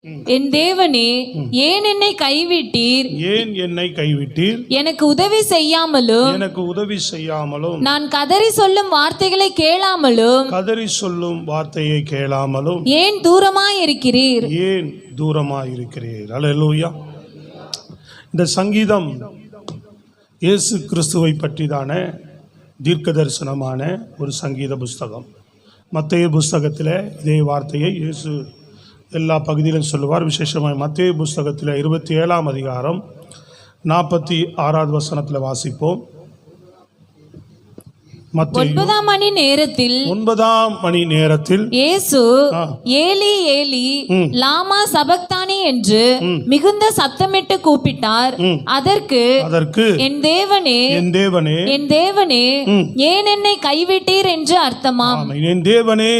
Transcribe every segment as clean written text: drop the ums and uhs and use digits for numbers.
என் தேவனே, ஏன் என்னை கைவிட்டீர்? ஏன் என்னை கைவிட்டீர்? எனக்கு உதவி செய்யாமலும் நான் கதறி சொல்லும் வார்த்தைகளை கேளாமலும் ஏன் தூரமாயிருக்கிறீர்? அல்லேலூயா. இந்த சங்கீதம் இயேசு கிறிஸ்துவை பற்றிதான தீர்க்க தரிசனமான ஒரு சங்கீத புஸ்தகம். மத்தேயு புஸ்தகத்தில் இதே வார்த்தையை இயேசு எல்லா பகுதியிலும் சொல்லுவார். விசேஷமாக மத்தேயு புஸ்தகத்தில் 27ஆம் அதிகாரம் 46வது வசனத்தில் வாசிப்போம். 9ஆம் மணி நேரத்தில் இயேசு ஏலி ஏலி லாமா சபக்தானி என்று மிகுந்த சத்தமிட்டு கூப்பிட்டார். அதற்கு என் தேவனே ஏன் என்னை கைவிட்டீர் என்று அர்த்தமாம். என் தேவனே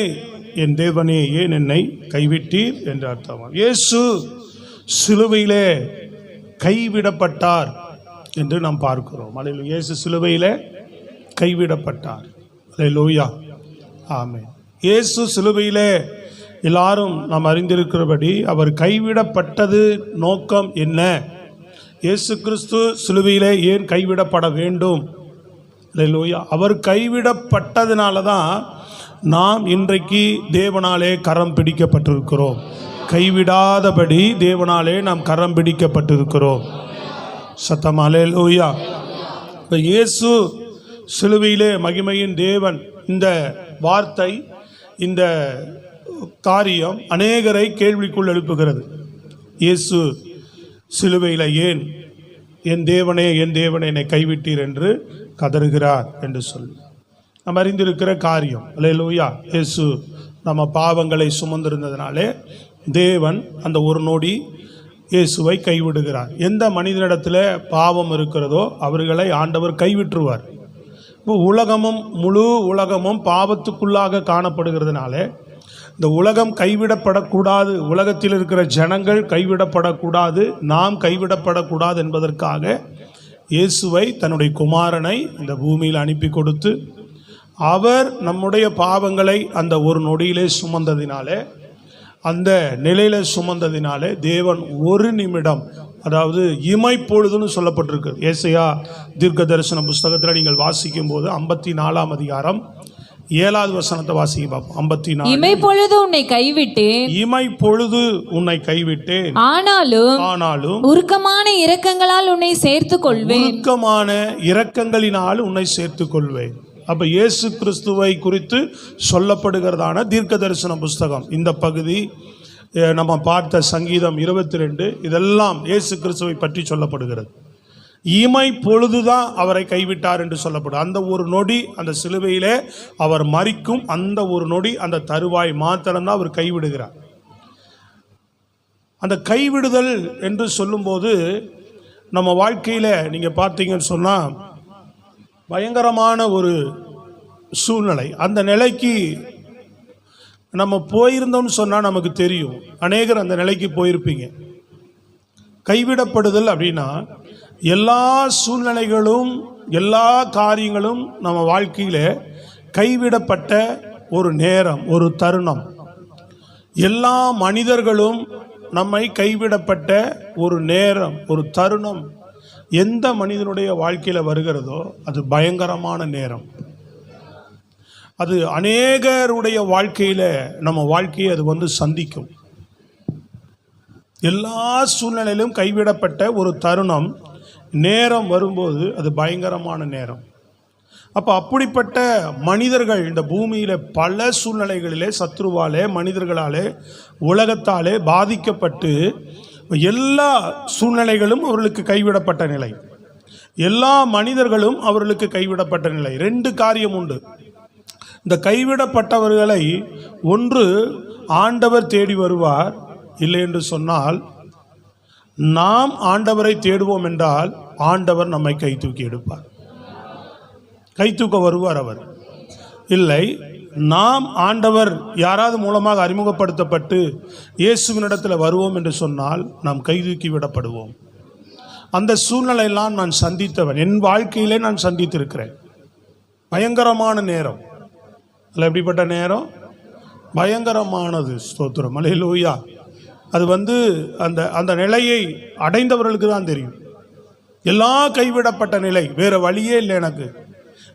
ஏன் என்னை கைவிட்டீர் என்று அர்த்தமாம். இயேசு சிலுவையிலே கைவிடப்பட்டார் என்று நாம் பார்க்கிறோம். அல்லேலூயா. இயேசு சிலுவையிலே கைவிடப்பட்டார். அல்லேலூயா. ஆமென். இயேசு சிலுவையிலே எல்லாரும் நாம் அறிந்திருக்கிறபடி அவர் கைவிடப்பட்டது நோக்கம் என்ன? இயேசு கிறிஸ்து சிலுவையிலே ஏன் கைவிடப்பட வேண்டும்? அல்லேலூயா. அவர் கைவிடப்பட்டதுனால தான் நாம் இன்றைக்கு தேவனாலே கரம் பிடிக்கப்பட்டிருக்கிறோம். கைவிடாதபடி தேவனாலே நாம் கரம் பிடிக்கப்பட்டிருக்கிறோம். சத்தம் அல்லேலூயா. இப்போ இயேசு சிலுவையிலே மகிமையின் தேவன், இந்த வார்த்தை, இந்த காரியம் அநேகரை கேள்விக்குள் எழுப்புகிறது. இயேசு சிலுவையில் ஏன் என் தேவனே என்னை கைவிட்டீர் என்று கதறுகிறார் என்று சொல்லி நம்ம அறிந்திருக்கிற காரியம். அல்லேலூயா. இயேசு நம்ம பாவங்களை சுமந்திருந்ததினாலே தேவன் அந்த ஒரு நொடி இயேசுவை கைவிடுகிறார். எந்த மனிதனிடத்தில் பாவம் இருக்கிறதோ அவர்களை ஆண்டவர் கைவிட்டுருவார். இப்போ முழு உலகமும் பாவத்துக்குள்ளாக காணப்படுகிறதுனால இந்த உலகம் கைவிடப்படக்கூடாது, உலகத்தில் இருக்கிற ஜனங்கள் கைவிடப்படக்கூடாது, நாம் கைவிடப்படக்கூடாது என்பதற்காக இயேசுவை தன்னுடைய குமாரனை இந்த பூமியில் அனுப்பி கொடுத்து அவர் நம்முடைய பாவங்களை அந்த ஒரு நொடியிலே சுமந்ததினாலே, அந்த நிலையில சுமந்ததினாலே தேவன் ஒரு நிமிடம், அதாவது இமைப்பொழுதுன்னு சொல்லப்பட்டிருக்கு. ஏசாயா தீர்க்க தரிசன புஸ்தகத்தில் நீங்கள் வாசிக்கும் போது 54ஆம் அதிகாரம் 7வது வசனத்தை வாசிக்க பார்ப்போம். 54. இமைப்பொழுது உன்னை கைவிட்டேன், ஆனாலும் உருக்கமான இரக்கங்களால் உன்னை சேர்த்துக் கொள்வேன். அப்ப இயேசு கிறிஸ்துவை குறித்து சொல்லப்படுகிறதான தீர்க்க தரிசன புஸ்தகம். இந்த பகுதி நம்ம பார்த்த சங்கீதம் 22 இதெல்லாம் இயேசு கிறிஸ்துவை பற்றி சொல்லப்படுகிறது. இமை பொழுதுதான் அவரை கைவிட்டார் என்று சொல்லப்படும். அந்த ஒரு நொடி, அந்த சிலுவையிலே அவர் மரிக்கும் அந்த ஒரு நொடி, அந்த தருவாய் மாத்திரம்தான் அவர் கைவிடுகிறார். அந்த கைவிடுதல் என்று சொல்லும்போது நம்ம வாழ்க்கையில் நீங்கள் பார்த்தீங்கன்னு சொன்னால் பயங்கரமான ஒரு சூழ்நிலை. அந்த நிலைக்கு நம்ம போயிருந்தோம்னு சொன்னால் நமக்கு தெரியும். அநேகர் அந்த நிலைக்கு போயிருப்பீங்க. கைவிடப்படுதல் அப்படின்னா எல்லா சூழ்நிலைகளும் எல்லா காரியங்களும் நம்ம வாழ்க்கையில் கைவிடப்பட்ட ஒரு நேரம், ஒரு தருணம். எல்லா மனிதர்களும் நம்மை கைவிடப்பட்ட ஒரு நேரம், ஒரு தருணம் எந்த மனிதனுடைய வாழ்க்கையில் வருகிறதோ அது பயங்கரமான நேரம். அது அநேகருடைய வாழ்க்கையில் நம்ம வாழ்க்கையை அது சந்திக்கும். எல்லா சூழ்நிலையிலும் கைவிடப்பட்ட ஒரு தருணம், நேரம் வரும்போது அது பயங்கரமான நேரம். அப்போ அப்படிப்பட்ட மனிதர்கள் இந்த பூமியில் பல சூழ்நிலைகளிலே சத்ருவாலே, மனிதர்களாலே, உலகத்தாலே பாதிக்கப்பட்டு எல்லா சூழ்நிலைகளும் அவர்களுக்கு கைவிடப்பட்ட நிலை, எல்லா மனிதர்களும் அவர்களுக்கு கைவிடப்பட்ட நிலை. 2 காரியம் உண்டு. இந்த கைவிடப்பட்டவர்களை ஒன்று ஆண்டவர் தேடி வருவார், இல்லை என்று சொன்னால் நாம் ஆண்டவரை தேடுவோம் என்றால் ஆண்டவர் நம்மை கை தூக்கி எடுப்பார், கை தூக்க வருவார் அவர். இல்லை, நாம் ஆண்டவர் யாராவது மூலமாக அறிமுகப்படுத்தப்பட்டு இயேசுவினிடத்தில் வருவோம் என்று சொன்னால் நாம் கைதூக்கி விடப்படுவோம். அந்த சூழ்நிலையெல்லாம் நான் சந்தித்தவன், என் வாழ்க்கையிலே நான் சந்தித்திருக்கிறேன். பயங்கரமான நேரம். அதில் எப்படிப்பட்ட நேரம்? பயங்கரமானது. ஸ்தோத்திரம், அல்லேலூயா. அது வந்து அந்த அந்த நிலையை அடைந்தவர்களுக்கு தான் தெரியும். எல்லா கைவிடப்பட்ட நிலை, வேறு வழியே இல்லை எனக்கு,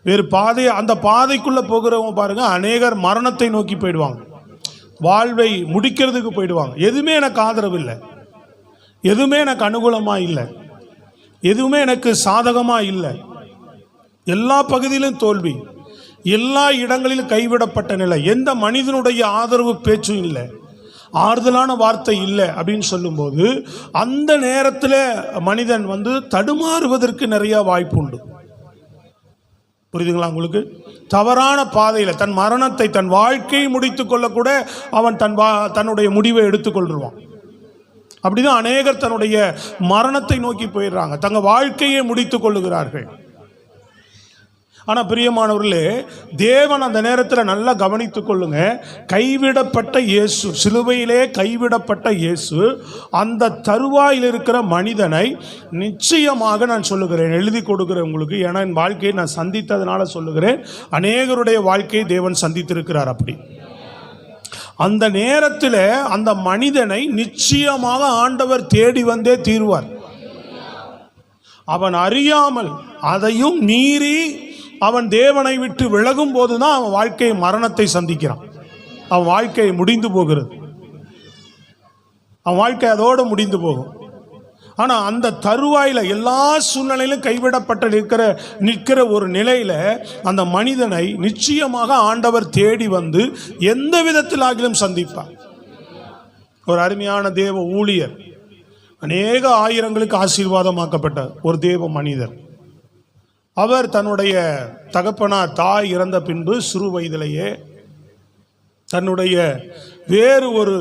வேறு பாதை, அந்த பாதைக்குள்ளே போகிறவங்க பாருங்கள் அநேகர் மரணத்தை நோக்கி போயிடுவாங்க, வாழ்வை முடிக்கிறதுக்கு போயிடுவாங்க. எதுவுமே எனக்கு ஆதரவு இல்லை, எதுவுமே எனக்கு அனுகூலமாக இல்லை, எதுவுமே எனக்கு சாதகமாக இல்லை, எல்லா பகுதியிலும் தோல்வி, எல்லா இடங்களிலும் கைவிடப்பட்ட நிலை, எந்த மனிதனுடைய ஆதரவு பேச்சும் இல்லை, ஆறுதலான வார்த்தை இல்லை அப்படின்னு சொல்லும்போது அந்த நேரத்தில் மனிதன் வந்து தடுமாறுவதற்கு நிறைய வாய்ப்பு உண்டு. புரியுதுங்களா உங்களுக்கு? தவறான பாதையில் தன் மரணத்தை, தன் வாழ்க்கையை முடித்து கொள்ளக்கூட அவன் தன்னுடைய முடிவை எடுத்துக்கொள்வான். அப்படிதான் அநேகர் தன்னுடைய மரணத்தை நோக்கி போயிடுறாங்க, தங்கள் வாழ்க்கையை முடித்து கொள்ளுகிறார்கள். ஆனால் பிரியமானவர்களே, தேவன் அந்த நேரத்தில் நல்லா கவனித்துக் கொள்ளுங்க. கைவிடப்பட்ட இயேசு, சிலுவையிலே கைவிடப்பட்ட இயேசு அந்த தருவாயில் இருக்கிற மனிதனை நிச்சயமாக நான் சொல்லுகிறேன், எழுதி கொடுக்கிறேன் உங்களுக்கு. ஏன்னா என் வாழ்க்கையை நான் சந்தித்ததுனால சொல்லுகிறேன். அநேகருடைய வாழ்க்கையை தேவன் சந்தித்திருக்கிறார். அப்படி அந்த நேரத்தில் அந்த மனிதனை நிச்சயமாக ஆண்டவர் தேடி வந்தே தீர்வார். அவன் அறியாமல் அதையும் மீறி அவன் தேவனை விட்டு விலகும் போதுதான் அவன் வாழ்க்கை மரணத்தை சந்திக்கிறான். அவன் வாழ்க்கை முடிந்து போகிறது, அவன் வாழ்க்கை அதோடு முடிந்து போகும். ஆனால் அந்த தருவாயில் எல்லா சூழ்நிலையிலும் கைவிடப்பட்டு நிற்கிற ஒரு நிலையில் அந்த மனிதனை நிச்சயமாக ஆண்டவர் தேடி வந்து எந்த விதத்தில் ஆகிலும் சந்திப்பார். ஒரு அருமையான தேவ ஊழியர், அநேக ஆயிரங்களுக்கு ஆசீர்வாதமாக்கப்பட்ட ஒரு தேவ மனிதர். அவர் தன்னுடைய தகப்பனார் தாய் இறந்த பின்பு சிறு வயதிலேயே தன்னுடைய வேறு ஒரு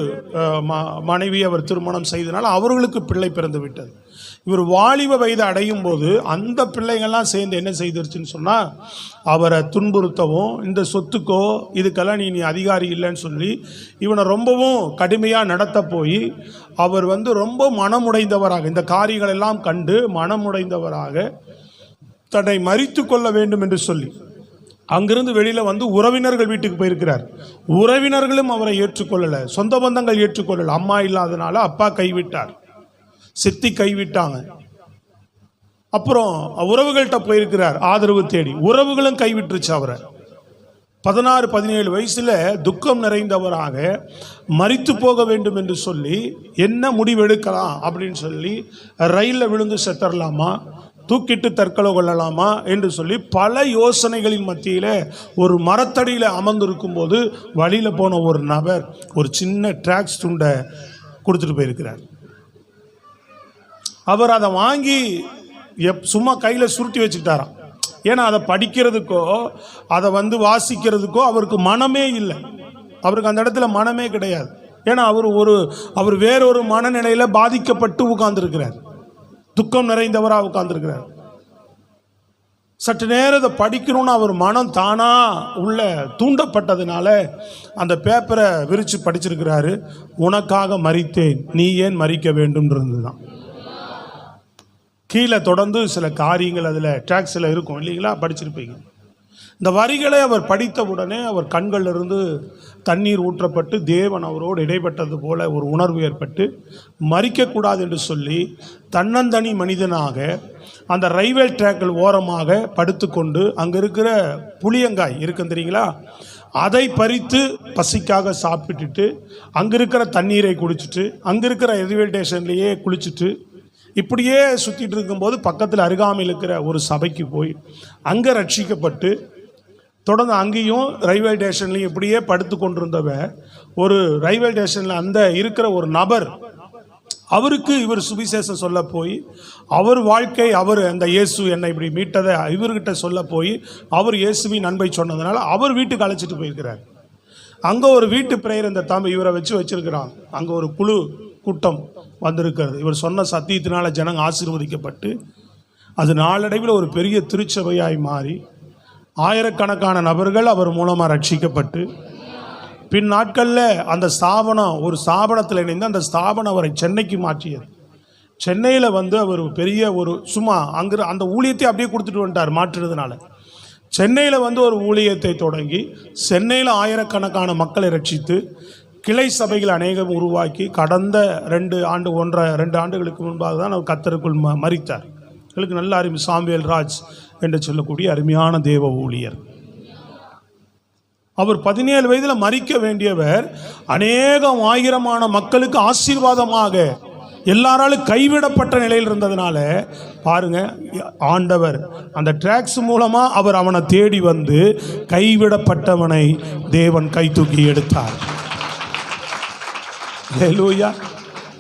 மனைவி அவர் திருமணம் செய்தனால் அவர்களுக்கு பிள்ளை பிறந்து விட்டது. இவர் வாலிப வயது அடையும் போது அந்த பிள்ளைங்கள்லாம் சேர்ந்து என்ன செய்திருச்சுன்னு சொன்னால் அவரை துன்புறுத்தவும், இந்த சொத்துக்கோ இதுக்கெல்லாம் நீ அதிகாரி இல்லைன்னு சொல்லி இவனை ரொம்பவும் கடுமையாக நடத்த போய் அவர் வந்து ரொம்ப மனமுடைந்தவராக, இந்த காரியங்கள் எல்லாம் கண்டு மனமுடைந்தவராக தன்னை மரித்து கொள்ள வேண்டும் என்று சொல்லி அங்கிருந்து வெளியில் வந்து உறவினர்கள் வீட்டுக்கு போயிருக்கிறார். உறவினர்களும் அவரை ஏற்றுக்கொள்ளலை, சொந்த பந்தங்கள் ஏற்றுக்கொள்ளலை. அம்மா இல்லாதனால அப்பா கைவிட்டார், சித்தி கைவிட்டாங்க. அப்புறம் உறவுகள்கிட்ட போயிருக்கிறார் ஆதரவு தேடி, உறவுகளும் கைவிட்டுருச்சு அவரை. 16-17 வயசில் துக்கம் நிறைந்தவராக மரித்து போக வேண்டும் என்று சொல்லி என்ன முடிவெடுக்கலாம் அப்படின்னு சொல்லி ரயிலில் விழுந்து செத்தரலாமா, தூக்கிட்டு தற்கொலை கொள்ளலாமா என்று சொல்லி பல யோசனைகளின் மத்தியில் ஒரு மரத்தடியில் அமர்ந்திருக்கும் போது வழியில் போன ஒரு நபர் ஒரு சின்ன டிராக்ஸ் துண்டை கொடுத்துட்டு போயிருக்கிறார். அவர் அதை வாங்கி சும்மா கையில் சுருட்டி வச்சுக்கிட்டாராம். ஏன்னா அதை படிக்கிறதுக்கோ அதை வந்து வாசிக்கிறதுக்கோ அவருக்கு மனமே இல்லை, அவருக்கு அந்த இடத்துல மனமே கிடையாது. ஏன்னா அவர் வேறொரு மனநிலையில் பாதிக்கப்பட்டு உட்கார்ந்துருக்கிறார், துக்கம் நிறைந்தவராக உட்கார்ந்துருக்கிறார். சற்று நேரம் அதை படிக்கணும்னு அவர் மனம் தானா உள்ள தூண்டப்பட்டதுனால அந்த பேப்பரை விரித்து படிச்சிருக்கிறாரு. உனக்காக மரித்தேன், நீ ஏன் மரிக்க வேண்டும்ன்றது தான். கீழே தொடர்ந்து சில காரியங்கள் அதில் டாக்ஸில் இருக்கும் இல்லைங்களா, படிச்சிருப்பீங்க. இந்த வரிகளை அவர் படித்த உடனே அவர் கண்களிலிருந்து தண்ணீர் ஊற்றப்பட்டு தேவன் அவரோடு இடைப்பட்டது போல ஒரு உணர்வு ஏற்பட்டு மரிக்கக்கூடாது என்று சொல்லி தன்னந்தனி மனிதனாக அந்த ரயில்வே ட்ராக்கில் ஓரமாக படுத்துக்கொண்டு அங்கே இருக்கிற புளியங்காய் இருக்கும் தெரியுங்களா, அதை பறித்து பசிக்காக சாப்பிட்டுட்டு அங்கே இருக்கிற தண்ணீரை குடிச்சிட்டு அங்கே இருக்கிற ரயில்வே ஸ்டேஷன்லேயே குளிச்சுட்டு இப்படியே சுற்றிட்டு இருக்கும்போது பக்கத்தில் அருகாமையில் இருக்கிற ஒரு சபைக்கு போய் அங்கே ரட்சிக்கப்பட்டு தொடர்ந்து அங்கேயும் ரயில்வே ஸ்டேஷன்லையும் இப்படியே படுத்து கொண்டிருந்தவன் ஒரு ரயில்வே ஸ்டேஷனில் அந்த இருக்கிற ஒரு நபர் அவருக்கு இவர் சுவிசேஷம் சொல்ல போய் அவர் வாழ்க்கை, அவர் அந்த இயேசு என்னை இப்படி மீட்டதை இவர்கிட்ட சொல்ல போய் அவர் இயேசுவின் அன்பை சொன்னதுனால அவர் வீட்டுக்கு அழைச்சிட்டு போயிருக்கிறார். அங்கே ஒரு வீட்டு பிரேயர் இந்த இவரை வச்சிருக்கிறான். அங்கே ஒரு குழு கூட்டம் வந்திருக்கிறது. இவர் சொன்ன சத்தியத்தினால ஜனங்க ஆசீர்வதிக்கப்பட்டு அது நாளடைவில் ஒரு பெரிய திருச்சபையாய் மாறி ஆயிரக்கணக்கான நபர்கள் அவர் மூலமாக ரட்சிக்கப்பட்டு பின் நாட்களில் அந்த ஸ்தாபனம் ஒரு ஸ்தாபனத்தில் இணைந்து அந்த ஸ்தாபனம் அவரை சென்னைக்கு மாற்றியது. சென்னையில் வந்து அவர் பெரிய ஒரு சும்மா அங்கே அந்த ஊழியத்தை அப்படியே கொடுத்துட்டு வந்துட்டார் மாற்றுறதுனால. சென்னையில் வந்து ஒரு ஊழியத்தை தொடங்கி சென்னையில் ஆயிரக்கணக்கான மக்களை ரட்சித்து கிளை சபைகள் அநேகம் உருவாக்கி கடந்த 2 ஆண்டுகளுக்கு முன்பாக தான் அவர் கர்த்தருக்குள் மரித்தார். எங்களுக்கு நல்ல சாமுவேல் ராஜ் என்று சொல்லக்கூடிய அருமையான தேவ ஊழியர். அவர் 17 வயதில் மரிக்க வேண்டியவர் அநேகம் ஆயிரமான மக்களுக்கு ஆசீர்வாதமாக எல்லாராலும் கைவிடப்பட்ட நிலையில் இருந்ததுனால பாருங்க, ஆண்டவர் அந்த டிராக்ஸ் மூலமா அவர் அவனை தேடி வந்து கைவிடப்பட்டவனை தேவன் கை தூக்கி எடுத்தார். ஹல்லேலூயா.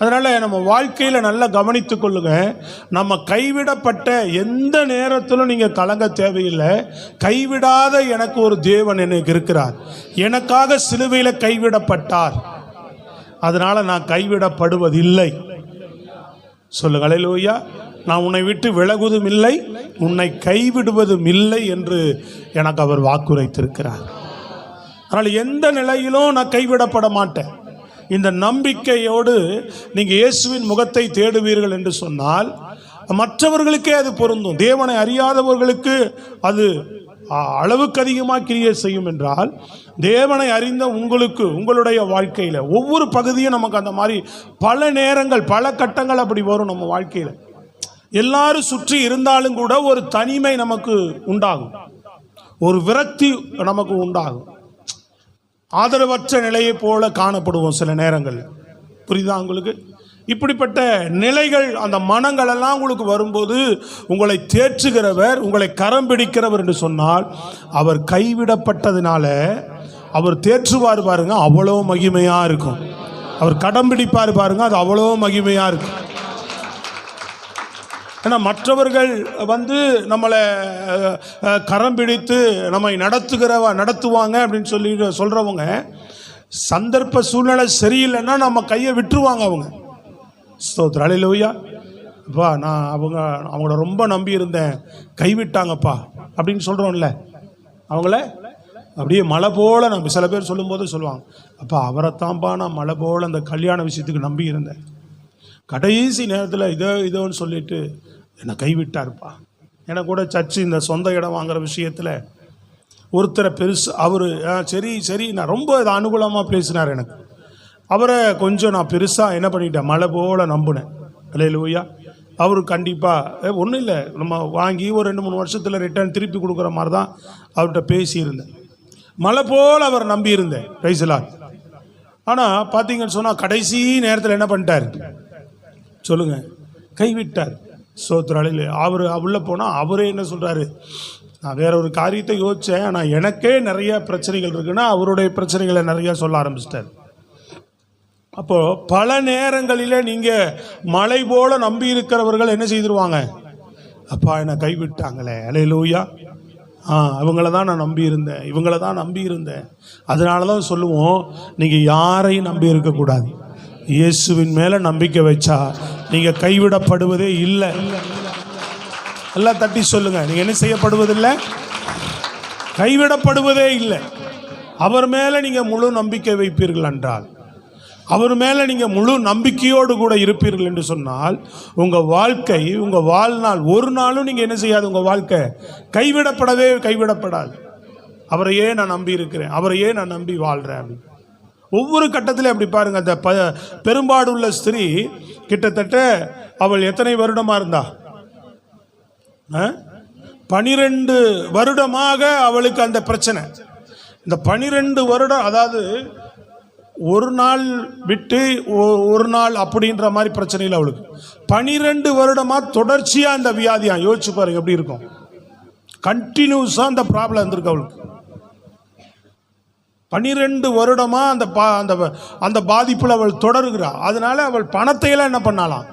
அதனால நம்ம வாழ்க்கையில நல்லா கவனித்துக் கொள்ளுங்க. நம்ம கைவிடப்பட்ட எந்த நேரத்திலும் நீங்க கலங்க தேவையில்லை. கைவிடாத எனக்கு ஒரு தேவன் எனக்கு இருக்கிறார். எனக்காக சிலுவையில கைவிடப்பட்டார். அதனால நான் கைவிடப்படுவதில்லை. சொல்லுங்க ஹல்லேலூயா. நான் உன்னை விட்டு விலகுவதும் இல்லை, உன்னை கைவிடுவதும் இல்லை என்று எனக்கு அவர் வாக்குரைத்திருக்கிறார். அதனால் எந்த நிலையிலும் நான் கைவிடப்பட மாட்டேன். இந்த நம்பிக்கையோடு நீங்கள் இயேசுவின் முகத்தை தேடுவீர்கள் என்று சொன்னால் மற்றவர்களுக்கே அது பொருந்தும். தேவனை அறியாதவர்களுக்கு அது அளவுக்கு அதிகமாக கிரியை செய்யும் என்றால், தேவனை அறிந்த உங்களுக்கு உங்களுடைய வாழ்க்கையில் ஒவ்வொரு பகுதியும் நமக்கு அந்த மாதிரி பல நேரங்கள் பல கட்டங்கள் அப்படி வரும். நம்ம வாழ்க்கையில் எல்லாரும் சுற்றி இருந்தாலும் கூட ஒரு தனிமை நமக்கு உண்டாகும், ஒரு விரக்தி நமக்கு உண்டாகும், ஆதரவற்ற நிலையை போல காணப்படுவோம் சில நேரங்கள். புரியுதா உங்களுக்கு? இப்படிப்பட்ட நிலைகள் அந்த மனங்கள் எல்லாம் உங்களுக்கு வரும்போது உங்களை தேற்றுகிறவர், உங்களை கரம் பிடிக்கிறவர் என்று சொன்னால் அவர் கைவிடப்பட்டதினால அவர் தேற்றுவார் பாருங்க, அவ்வளோ மகிமையா இருக்கும். அவர் கடம் பிடிப்பார் பாருங்க, அது அவ்வளோ மகிமையா இருக்கும். ஏன்னா மற்றவர்கள் வந்து நம்மளை கரம் பிடித்து நம்மை நடத்துவாங்க அப்படின்னு சொல்கிறவங்க சந்தர்ப்ப சூழ்நிலை சரியில்லைன்னா நம்ம கையை விட்டுருவாங்க அவங்க. ஸ்தோத்திரம் ஹல்லேலூயா. அப்பா நான் அவங்கள ரொம்ப நம்பி இருந்தேன், கைவிட்டாங்கப்பா அப்படின்னு சொல்கிறோம்ல, அவங்கள அப்படியே மழை போல் நம்ம சில பேர் சொல்லும்போது சொல்லுவாங்க, அப்பா அவரைத்தான்ப்பா நான் மழை போல் அந்த கல்யாண விஷயத்துக்கு நம்பி இருந்தேன், கடைசி நேரத்தில் இதோன்னு சொல்லிட்டு என்னை கைவிட்டாருப்பா. எனக்கு கூட சர்ச்சு இந்த சொந்த இடம் வாங்குகிற விஷயத்தில் ஒருத்தரை பெருசு அவர் சரி நான் ரொம்ப இதை அனுகூலமாக பேசினார். எனக்கு அவரை கொஞ்சம் நான் பெருசாக என்ன பண்ணிட்டேன், மழை போல் நம்பினேன். ஹல்லேலூயா. அவர் கண்டிப்பாக ஒன்றும் இல்லை, நம்ம வாங்கி ஒரு 2-3 வருஷத்தில் ரிட்டர்ன் திருப்பி கொடுக்குற மாதிரி தான் அவர்கிட்ட பேசியிருந்தேன். மழை போல் அவர் நம்பியிருந்தேன். Praise the Lord. ஆனால் பார்த்தீங்கன்னு சொன்னால் கடைசி நேரத்தில் என்ன பண்ணிட்டார் சொல்லுங்க, கைவிட்டார். ஸ்தோத்திரம். அவர் உள்ளே போனால் அவரே என்ன சொல்கிறாரு, நான் வேற ஒரு காரியத்தை யோசித்தேன், ஆனால் எனக்கே நிறைய பிரச்சனைகள் இருக்குன்னா அவருடைய பிரச்சனைகளை நிறையா சொல்ல ஆரம்பிச்சிட்டார். அப்போது பல நேரங்களில் நீங்கள் மலை போல நம்பி இருக்கிறவர்கள் என்ன செய்திருவாங்க, அப்பா என்னை கைவிட்டாங்களே, ஹல்லேலூயா, இவங்கள தான் நான் நம்பி இருந்தேன். அதனால தான் சொல்லுவோம், நீங்கள் யாரையும் நம்பி இருக்கக்கூடாது. இயேசுவின் மேலே நம்பிக்கை வச்சா நீங்கள் கைவிடப்படுவதே இல்லை. எல்லாம் தட்டி சொல்லுங்க, நீங்கள் என்ன செய்யப்படுவதில்லை, கைவிடப்படுவதே இல்லை. அவர் மேலே நீங்கள் முழு நம்பிக்கை வைப்பீர்கள் என்றால், அவர் மேலே நீங்கள் முழு நம்பிக்கையோடு கூட இருப்பீர்கள் என்று சொன்னால் உங்கள் வாழ்க்கை, உங்கள் வாழ்நாள் ஒரு நாளும் நீங்கள் என்ன செய்யாது, உங்கள் வாழ்க்கை கைவிடப்படாது. அவரையே நான் நம்பி இருக்கிறேன், அவரையே நான் நம்பி வாழ்கிறேன் அப்படின்னு ஒவ்வொரு கட்டத்திலே அப்படி பாருங்க. அந்த பெரும்பாடுள்ள ஸ்திரீ கிட்டத்தட்ட அவள் எத்தனை வருடமா இருந்தா, 12 வருடமாக அவளுக்கு அந்த பிரச்சனை. இந்த 12 வருடம், அதாவது ஒரு நாள் விட்டு ஒரு நாள் அப்படின்ற மாதிரி பிரச்சனையில் அவளுக்கு 12 வருடமா தொடர்ச்சியா அந்த வியாதியா. யோசிச்சு பாருங்க எப்படி இருக்கும். கண்டினியூஸா அந்த ப்ராப்ளம் இருந்திருக்கு அவளுக்கு. 12 வருடமா அந்த பாதிப்பில் அவள் தொடருகிறாள். அதனால அவள் பணத்தையெல்லாம் என்ன பண்ணலாம்,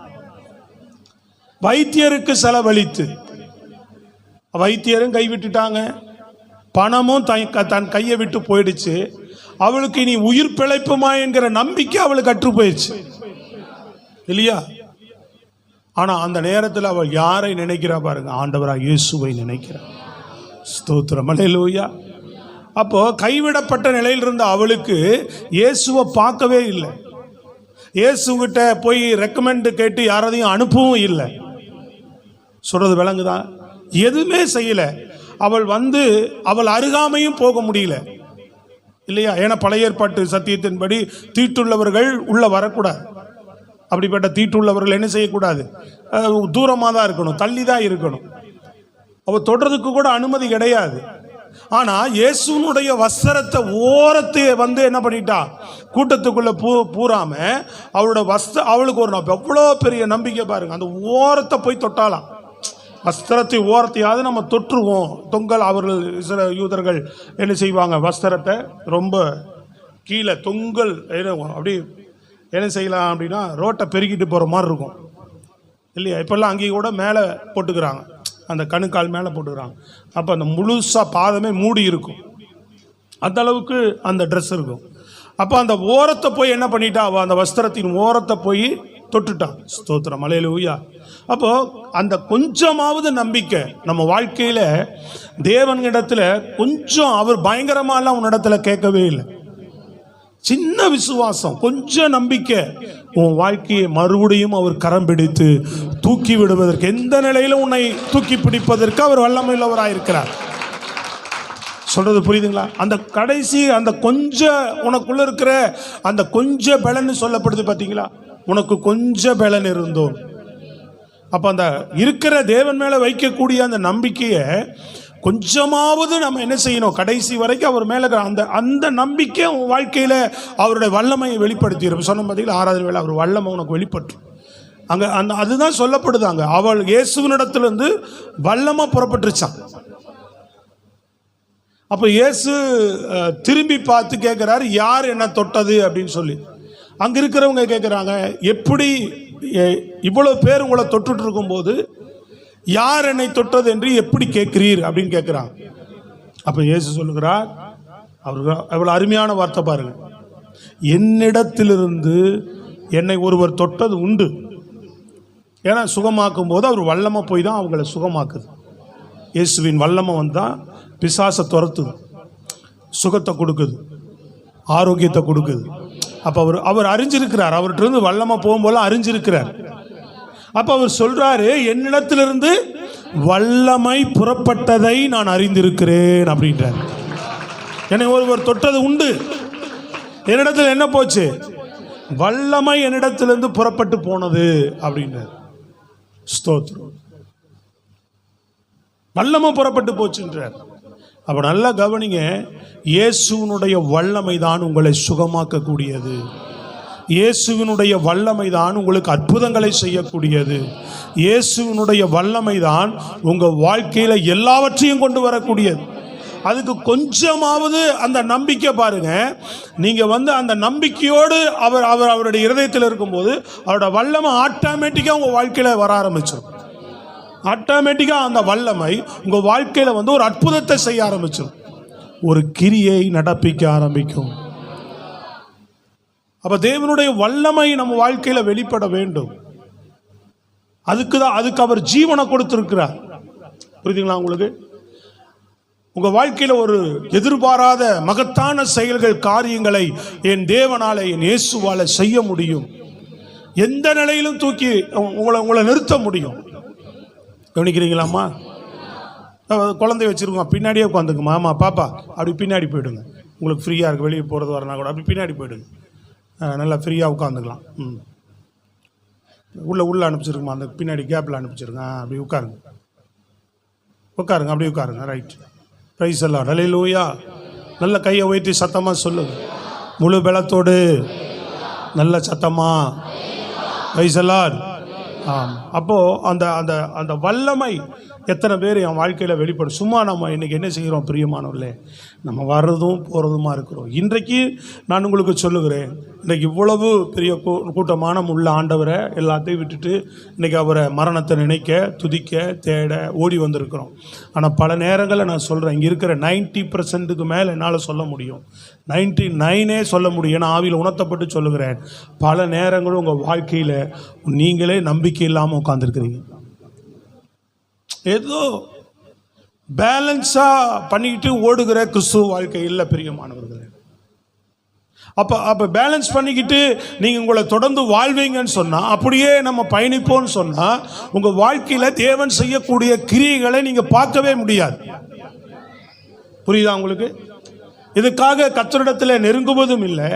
வைத்தியருக்கு செலவழித்து, வைத்தியரும் கைவிட்டுட்டாங்க, பணமும் தன் கையை விட்டு போயிடுச்சு. அவளுக்கு இனி உயிர் பிழைப்புமா என்கிற நம்பிக்கை அவளுக்கு அற்று போயிடுச்சு இல்லையா? ஆனா அந்த நேரத்தில் அவள் யாரை நினைக்கிறா பாருங்க, ஆண்டவராக இயேசுவை நினைக்கிறார். ஸ்தோத்திரம் ஹல்லேலூயா. அப்போ கைவிடப்பட்ட நிலையில் இருந்த அவளுக்கு இயேசுவை பார்க்கவே இல்லை, இயேசுகிட்ட போய் ரெக்கமெண்ட் கேட்டு யாரையும் அனுப்பவும் இல்லை. சொல்றது விளங்குதா? எதுவுமே செய்யல. அவள் அவள் அருகாமையும் போக முடியல இல்லையா? ஏன்னா பழைய ஏற்பாட்டு சத்தியத்தின்படி தீட்டுள்ளவர்கள் உள்ள வரக்கூடாது. அப்படிப்பட்ட தீட்டுள்ளவர்கள் என்ன செய்யக்கூடாது? தூரமாக தான் இருக்கணும், தள்ளி தான் இருக்கணும். அவ தொடுறதுக்கு கூட அனுமதி கிடையாது. ஆனா இயேசுனுடைய வஸ்திரத்தை ஓரத்தை என்ன பண்ணிட்டா, கூட்டத்துக்குள்ள பூராம அவளோட அவளுக்கு ஒரு எவ்வளோ பெரிய நம்பிக்கை பாருங்க. அந்த ஓரத்தை போய் தொட்டாலாம். வஸ்திரத்தை ஓரத்தையாவது நம்ம தொற்றுவோம். தொங்கல் அவர்கள் சில யூதர்கள் என்ன செய்வாங்க, வஸ்திரத்தை ரொம்ப கீழே தொங்கல் அப்படி என்ன செய்யலாம் அப்படின்னா ரோட்டை பெருக்கிட்டு போகிற மாதிரி இருக்கும் இல்லையா? இப்போல்லாம் அங்கேயும் கூட மேலே போட்டுக்கிறாங்க, அந்த கணுக்கால் மேலே போட்டுக்கிறாங்க. அப்போ அந்த முழுசாக பாதமே மூடி இருக்கும், அந்த அளவுக்கு அந்த ட்ரெஸ் இருக்கும். அப்போ அந்த ஓரத்தை போய் என்ன பண்ணிட்டா, அவள் அந்த வஸ்திரத்தின் ஓரத்தை போய் தொட்டுட்டான். ஸ்தோத்திரம், அல்லேலூயா. அப்போது அந்த கொஞ்சமாவது நம்பிக்கை நம்ம வாழ்க்கையில் தேவனிடத்தில் கொஞ்சம், அவர் பயங்கரமாலாம் உன்னிடத்துல கேட்கவே இல்லை. சின்ன விசுவாசம், கொஞ்சம் நம்பிக்கை, உன் வாழ்க்கையை மறுபடியும் அவர் கரம் பிடித்து தூக்கி விடுவதற்கு, எந்த நிலையிலும் உன்னை தூக்கி பிடிப்பதற்கு அவர் வல்லமையுள்ளவராயிருக்கிறார். சொல்றது புரியுதுங்களா? அந்த கடைசி அந்த கொஞ்சம் உனக்குள்ள இருக்கிற அந்த கொஞ்சம் பலன்னு சொல்லப்படுது பார்த்தீங்களா? உனக்கு கொஞ்சம் பலன் இருந்தோம். அப்போ அந்த இருக்கிற தேவன் மேலே வைக்கக்கூடிய அந்த நம்பிக்கையை கொஞ்சமாவது நம்ம என்ன செய்யணும், கடைசி வரைக்கும் அவர் மேலே அந்த அந்த நம்பிக்கை உன் வாழ்க்கையில் அவருடைய வல்லமையை வெளிப்படுத்திடும். சொன்ன பார்த்தீங்களா, 6வது வேளை அவர் வல்லமை உனக்கு வெளிப்பட்டு அங்கே அந்த அதுதான் சொல்லப்படுதாங்க. அவள் இயேசுவினிடத்திலிருந்து வல்லமை புறப்பட்டுருச்சான். அப்போ இயேசு திரும்பி பார்த்து கேட்குறாரு, யார் என்ன தொட்டது அப்படின்னு சொல்லி. அங்கே இருக்கிறவங்க கேட்குறாங்க, எப்படி இவ்வளோ பேர் உங்களை தொட்டுட்டு இருக்கும்போது யார் என்னை தொட்டது என்று எப்படி கேட்கிறீர் அப்படின்னு கேட்குறாங்க. அப்போ இயேசு சொல்லுகிறார், அவருக்கு எவ்வளோ அருமையான வார்த்தை பாருங்க, என்னிடத்திலிருந்து என்னை ஒருவர் தொட்டது உண்டு. ஏன்னா சுகமாக்கும் போது அவர் வல்லமை போய் தான் அவங்கள சுகமாக்குது. இயேசுவின் வல்லமை வந்தால் பிசாசை துரத்துது, சுகத்தை கொடுக்குது, ஆரோக்கியத்தை கொடுக்குது. அப்போ அவர் அறிஞ்சிருக்கிறார், அவர்கிட்ட இருந்து வல்லமை போகும்போது அறிஞ்சிருக்கிறார். அப்போ அவர் சொல்றாரு, என்னிடத்திலிருந்து வல்லமை புறப்பட்டதை நான் அறிந்திருக்கிறேன் அப்படின்றார். என்னை ஒருவர் தொட்டது உண்டு, என்னிடத்தில் என்ன போச்சு, வல்லமை என்னிடத்திலிருந்து புறப்பட்டு போனது அப்படின்றார். ஸ்தோத்திரம், வல்லமை புறப்பட்டு போச்சுன்றார். அப்போ நல்லா கவனிங்க, இயேசுவினுடைய வல்லமை தான் உங்களை சுகமாக்கக்கூடியது. இயேசுவினுடைய வல்லமை தான் உங்களுக்கு அற்புதங்களை செய்யக்கூடியது. இயேசுவினுடைய வல்லமை தான் உங்கள் வாழ்க்கையில் எல்லாவற்றையும் கொண்டு வரக்கூடியது. அதுக்கு கொஞ்சமாவது அந்த நம்பிக்கை பாருங்க. நீங்கள் அந்த நம்பிக்கையோடு அவருடைய இருதயத்தில் இருக்கும்போது அவரோட வல்லமை ஆட்டோமேட்டிக்காக உங்கள் வாழ்க்கையில் வர ஆரம்பிச்சிடும். ஆட்டோமேட்டிக்காக அந்த வல்லமை உங்கள் வாழ்க்கையில் ஒரு அற்புதத்தை செய்ய ஆரம்பிச்சிடும், ஒரு கிரியை நடப்பிக்க ஆரம்பிக்கும். அப்போ தேவனுடைய வல்லமை நம்ம வாழ்க்கையில் வெளிப்பட வேண்டும். அதுக்கு அவர் ஜீவனை கொடுத்திருக்கிறார். புரியுதுங்களா உங்களுக்கு? உங்கள் வாழ்க்கையில் ஒரு எதிர்பாராத மகத்தான செயல்கள், காரியங்களை என் தேவனால, என் இயேசுவால செய்ய முடியும். எந்த நிலையிலும் தூக்கி உங்களை நிறுத்த முடியும். கவனிக்கிறீங்களாம்மா? குழந்தை வச்சுருக்கோங்க, பின்னாடியே உட்காந்துங்க, மாமா பாப்பா அப்படி பின்னாடி போயிடுங்க. உங்களுக்கு ஃப்ரீயாக இருக்குது, வெளியே போகிறது வரனா கூட அப்படி பின்னாடி போயிடுங்க, நல்லா ஃப்ரீயாக உட்காந்துக்கலாம். உள்ளே அனுப்பிச்சிருக்குமா, அந்த பின்னாடி கேப்பில் அனுப்பிச்சிருங்க. அப்படி உட்காருங்க, அப்படி உட்காருங்க. ரைட், ப்ரைஸ் எல்லாம் ஹல்லேலூயா. நல்ல கையை உயர்த்தி சத்தமாக சொல்லுங்க, முழு பலத்தோடு நல்ல சத்தமாக ப்ரைஸ் எல்லாம். அப்போது அந்த அந்த அந்த வல்லமை எத்தனை பேர் என் வாழ்க்கையில் வெளிப்படும். சும்மா நம்ம இன்றைக்கி என்ன செய்கிறோம் பிரியமானவர்களே, நம்ம வர்றதும் போகிறதுமா இருக்கிறோம். இன்றைக்கு நான் உங்களுக்கு சொல்லுகிறேன், இன்றைக்கி இவ்வளவு பெரிய கூட்டமான உள்ள ஆண்டவரை எல்லாத்தையும் விட்டுட்டு இன்றைக்கி அவரை மரணத்தை நினைக்க, துதிக்க, தேட ஓடி வந்திருக்கிறோம். ஆனால் பல நேரங்களில் நான் சொல்கிறேன், இங்கே இருக்கிற 90% மேலே என்னால் சொல்ல முடியும், 99 சொல்ல முடியும். ஏன்னா ஆவியில் உணர்த்தப்பட்டு சொல்லுகிறேன், பல நேரங்களும் உங்கள் வாழ்க்கையில் நீங்களே நம்பிக்கை இல்லாமல் உட்காந்துருக்கிறீங்க. ஏதோ பேலன்ஸாக பண்ணிக்கிட்டு ஓடுகிற கிறிஸ்துவ வாழ்க்கை இல்லை பிரியமானவர்களே. அப்போ பேலன்ஸ் பண்ணிக்கிட்டு நீங்கள் உங்களை தொடர்ந்து வாழ்வீங்கன்னு சொன்னால், அப்படியே நம்ம பயணிப்போம்னு சொன்னால், உங்கள் வாழ்க்கையில் தேவன் செய்யக்கூடிய கிரியைகளை நீங்கள் பார்க்கவே முடியாது. புரியுதா உங்களுக்கு? இதுக்காக கர்த்தரிடத்தில் நெருங்குவதும் இல்லை,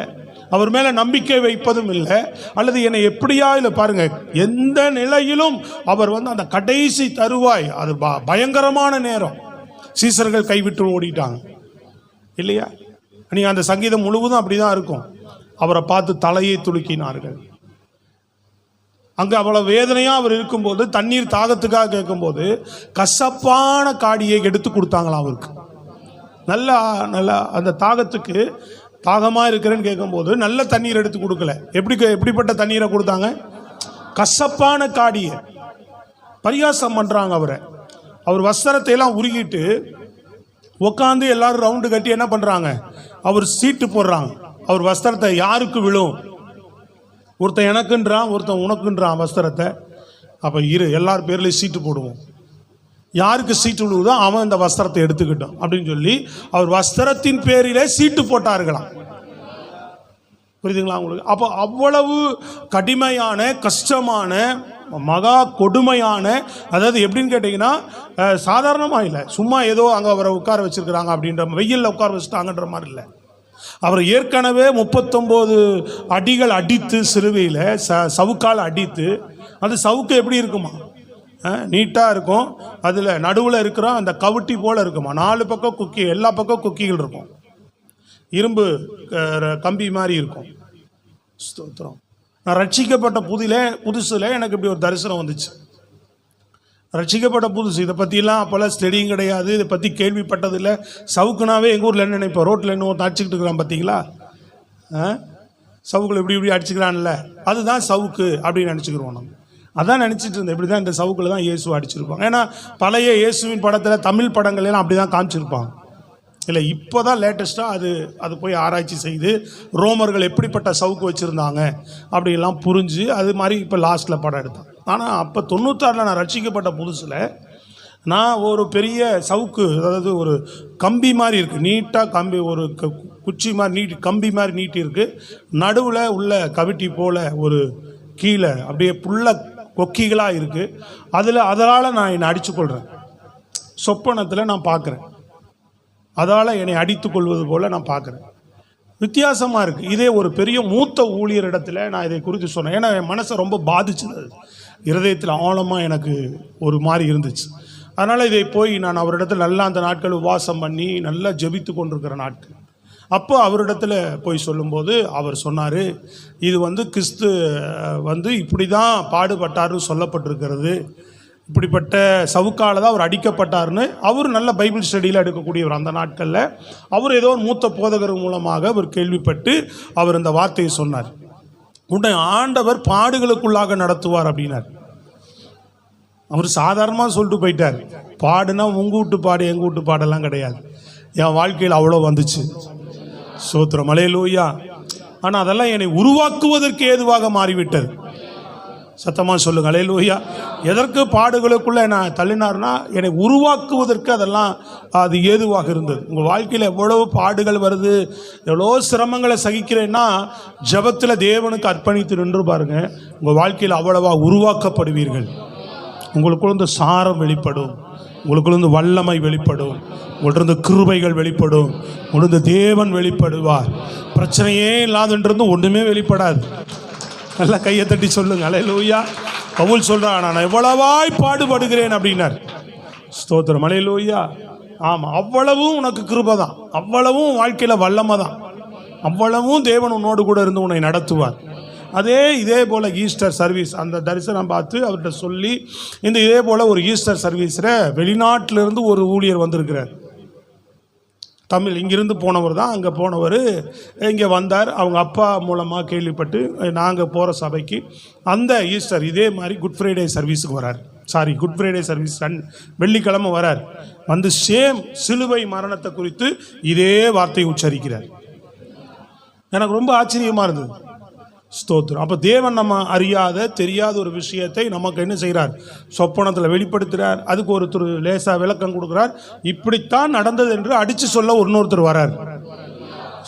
அவர் மேலே நம்பிக்கை வைப்பதும் இல்லை, அல்லது என்னை எப்படியா இல்லை. பாருங்க, எந்த நிலையிலும் அவர் அந்த கடைசி தருவாய், அது பயங்கரமான நேரம், சீசர்கள் கைவிட்டு ஓடிட்டாங்க இல்லையா? நீங்கள் அந்த சங்கீதம் முழுவதும் அப்படிதான் இருக்கும். அவரை பார்த்து தலையை துலுக்கினார்கள். அங்கே அவ்வளவு வேதனையாக அவர் இருக்கும்போது, தண்ணீர் தாகத்துக்காக கேட்கும்போது கசப்பான காடியை எடுத்து கொடுத்தாங்களாம் அவருக்கு. நல்லா நல்லா அந்த தாகத்துக்கு, தாகமாக இருக்கிறேன்னு கேட்கும்போது நல்ல தண்ணீர் எடுத்து கொடுக்கல. எப்படிப்பட்ட தண்ணீரை கொடுத்தாங்க? கசப்பான காடியை. பரிகாசம் பண்ணுறாங்க அவரை. அவர் வஸ்திரத்தை எல்லாம் உருகிட்டு உட்காந்து எல்லாரும் ரவுண்டு கட்டி என்ன பண்ணுறாங்க? அவர் சீட்டு போடுறாங்க. அவர் வஸ்திரத்தை யாருக்கு விழும்? ஒருத்தன் எனக்குன்றான், ஒருத்தன் உனக்குன்றான் வஸ்திரத்தை. அப்போ எல்லார் பேர்லேயும் சீட்டு போடுவோம். யாருக்கு சீட்டு விழுவுதோ அவன் இந்த வஸ்திரத்தை எடுத்துக்கிட்டோம் அப்படின்னு சொல்லி அவர் வஸ்திரத்தின் பேரிலே சீட்டு போட்டார்களாம். புரியுதுங்களா உங்களுக்கு? அப்போ அவ்வளவு கடுமையான, கஷ்டமான, மகா கொடுமையான, அதாவது எப்படின்னு கேட்டிங்கன்னா சாதாரணமாக இல்லை, சும்மா ஏதோ அங்கே அவரை உட்கார வச்சுருக்கிறாங்க அப்படின்ற, வெயிலில் உட்கார வச்சுட்டாங்கன்ற மாதிரி இல்லை. அவர் ஏற்கனவே 39 அடிகள் அடித்து சிலுவையில் சவுக்கால் அடித்து, அது சவுக்கு எப்படி இருக்குமா? நீட்டாக இருக்கும். அதில் நடுவில் இருக்கிற அந்த கவுட்டி போல் இருக்குமா, 4 பக்கம் குக்கி, எல்லா பக்கம் குக்கிகள் இருக்கும், இரும்பு கம்பி மாதிரி இருக்கும். ஸ்தோத்திரம். நான் ரட்சிக்கப்பட்ட புதுசில் எனக்கு இப்படி ஒரு தரிசனம் வந்துச்சு. ரட்சிக்கப்பட்ட புதுசு, இதை பற்றிலாம் அப்போல்லாம் ஸ்டடியும் கிடையாது, இதை பற்றி கேள்விப்பட்டதில்லை. சவுக்குனாவே எங்கள் ஊரில் என்ன நினைப்போம்? ரோட்டில் இன்னும் அடிச்சுக்கிட்டு இருக்கிறான் பார்த்தீங்களா, சவுக்கில் இப்படி அடிச்சுக்கிறான்ல, அதுதான் சவுக்கு அப்படின்னு நினச்சிக்கிறோம். நம்ம அதான் நினச்சிட்டு இருந்தேன். இப்படி தான் இந்த சவுக்கில் தான் இயேசு அடிச்சிருப்பாங்க. ஏன்னா பழைய இயேசுவின் படத்தில், தமிழ் படங்கள்லாம் அப்படி தான் காமிச்சிருப்பாங்க இல்லை. இப்போ தான் லேட்டஸ்ட்டாக அது போய் ஆராய்ச்சி செய்து ரோமர்கள் எப்படிப்பட்ட சவுக்கு வச்சுருந்தாங்க அப்படிலாம் புரிஞ்சு அது மாதிரி இப்போ லாஸ்ட்டில் படம் எடுத்தான். ஆனால் அப்போ 96 நான் ரட்சிக்கப்பட்ட புதுசில் நான் ஒரு பெரிய சவுக்கு, அதாவது ஒரு கம்பி மாதிரி இருக்குது, நீட்டாக கம்பி, ஒரு குச்சி மாதிரி கம்பி மாதிரி நீட்டி இருக்குது, நடுவில் உள்ள கவிட்டி போல் ஒரு கீழே அப்படியே புள்ள கொக்கிகளாக இருக்குது. அதனால் நான் என்னை அடித்துக்கொள்கிறேன். சொப்பனத்தில் நான் பார்க்குறேன், அதால் என்னை அடித்து கொள்வது போல் நான் பார்க்குறேன். வித்தியாசமாக இருக்குது. இதே ஒரு பெரிய மூத்த ஊழியரிடத்தில் நான் இதை குறித்து சொன்னேன். ஏன்னா என் மனசை ரொம்ப பாதிச்சுது, இருதயத்தில் ஆழமாக எனக்கு ஒரு மாதிரி இருந்துச்சு. அதனால் இதை போய் நான் அவரிடத்தில் நல்லா அந்த நாட்கள் உபவாசம் பண்ணி நல்லா ஜெபித்து கொண்டிருக்கிற நாட்கள். அப்போ அவரிடத்தில் போய் சொல்லும்போது அவர் சொன்னார், இது கிறிஸ்து இப்படி தான் பாடுபட்டார்னு சொல்லப்பட்டிருக்கிறது, இப்படிப்பட்ட சவுக்கால தான் அவர் அடிக்கப்பட்டார்னு. அவர் நல்ல பைபிள் ஸ்டடியில் எடுக்கக்கூடியவர். அந்த நாட்களில் அவர் ஏதோ ஒரு மூத்த போதகர் மூலமாக அவர் கேள்விப்பட்டு அவர் இந்த வார்த்தையை சொன்னார். உன்னை ஆண்டவர் பாடுகளுக்குள்ளாக நடத்துவார் அப்படின்னார். அவர் சாதாரணமாக சொல்லிட்டு போயிட்டார். பாடுனா உங்கள் வீட்டு பாடு எங்கள் வீட்டு பாடெல்லாம் கிடையாது. என் வாழ்க்கையில் அவ்வளோ வந்துச்சு. ஸ்தோத்திரம், அல்லேலூயா. ஆனால் அதெல்லாம் என்னை உருவாக்குவதற்கு ஏதுவாக மாறிவிட்டது. சத்தமாக சொல்லுங்க, அல்லேலூயா. எதற்கு பாடுகளுக்குள்ளே நான் தள்ளினார்னா என்னை உருவாக்குவதற்கு அதெல்லாம் அது ஏதுவாக இருந்தது. உங்கள் வாழ்க்கையில் எவ்வளோ பாடுகள் வருது, எவ்வளோ சிரமங்களை சகிக்கிறேன்னா ஜெபத்தில் தேவனுக்கு அர்ப்பணித்து நின்று பாருங்க, உங்கள் வாழ்க்கையில் அவ்வளவா உருவாக்கப்படுவீர்கள். உங்களுக்குள்ள சாரம் வெளிப்படும், உங்களுக்குள்ள வல்லமை வெளிப்படும், உங்கள்கிட்ட கிருபைகள் வெளிப்படும், உங்களுடைய தேவன் வெளிப்படுவார். பிரச்சனையே இல்லாதன்றது ஒன்றுமே வெளிப்படாது. நல்லா கையை தட்டி சொல்லுங்க, அல்லேலூயா. பவுல் சொல்கிறான், நான் எவ்வளவாய் பாடுபடுகிறேன் அப்படின்னார். ஸ்தோத்திரம், அல்லேலூயா. ஆமாம், அவ்வளவும் உனக்கு கிருபை தான், அவ்வளவும் வாழ்க்கையில் வல்லமை தான், அவ்வளவும் தேவன் உன்னோடு கூட இருந்து உன்னை நடத்துவார். இதே போல் ஈஸ்டர் சர்வீஸ் அந்த தரிசனம் பார்த்து அவர்கிட்ட சொல்லி இதே போல் ஒரு ஈஸ்டர் சர்வீஸில் வெளிநாட்டிலிருந்து ஒரு ஊழியர் வந்திருக்கிறார். தமிழ் இங்கிருந்து போனவர் தான். அங்கே போனவர் இங்கே வந்தார். அவங்க அப்பா மூலமாக கேள்விப்பட்டு நாங்கள் போகிற சபைக்கு அந்த ஈஸ்டர் இதே மாதிரி குட் ஃப்ரைடே சர்வீஸுக்கு வரார். குட் ஃப்ரைடே சர்வீஸ் வெள்ளிக்கிழமை வரார். சேம் சிலுவை மரணத்தை குறித்து இதே வார்த்தையை உச்சரிக்கிறார். எனக்கு ரொம்ப ஆச்சரியமாக இருந்தது. ஸ்தோத்திரம். அப்போ தேவன் நம்ம அறியாத தெரியாத ஒரு விஷயத்தை நமக்கு என்ன செய்கிறார்? சொப்பனத்தில் வெளிப்படுத்துகிறார். அதுக்கு ஒருத்தர் லேசாக விளக்கம் கொடுக்குறார். இப்படித்தான் நடந்தது என்று அடித்து சொல்ல இன்னொருத்தர் வரார்.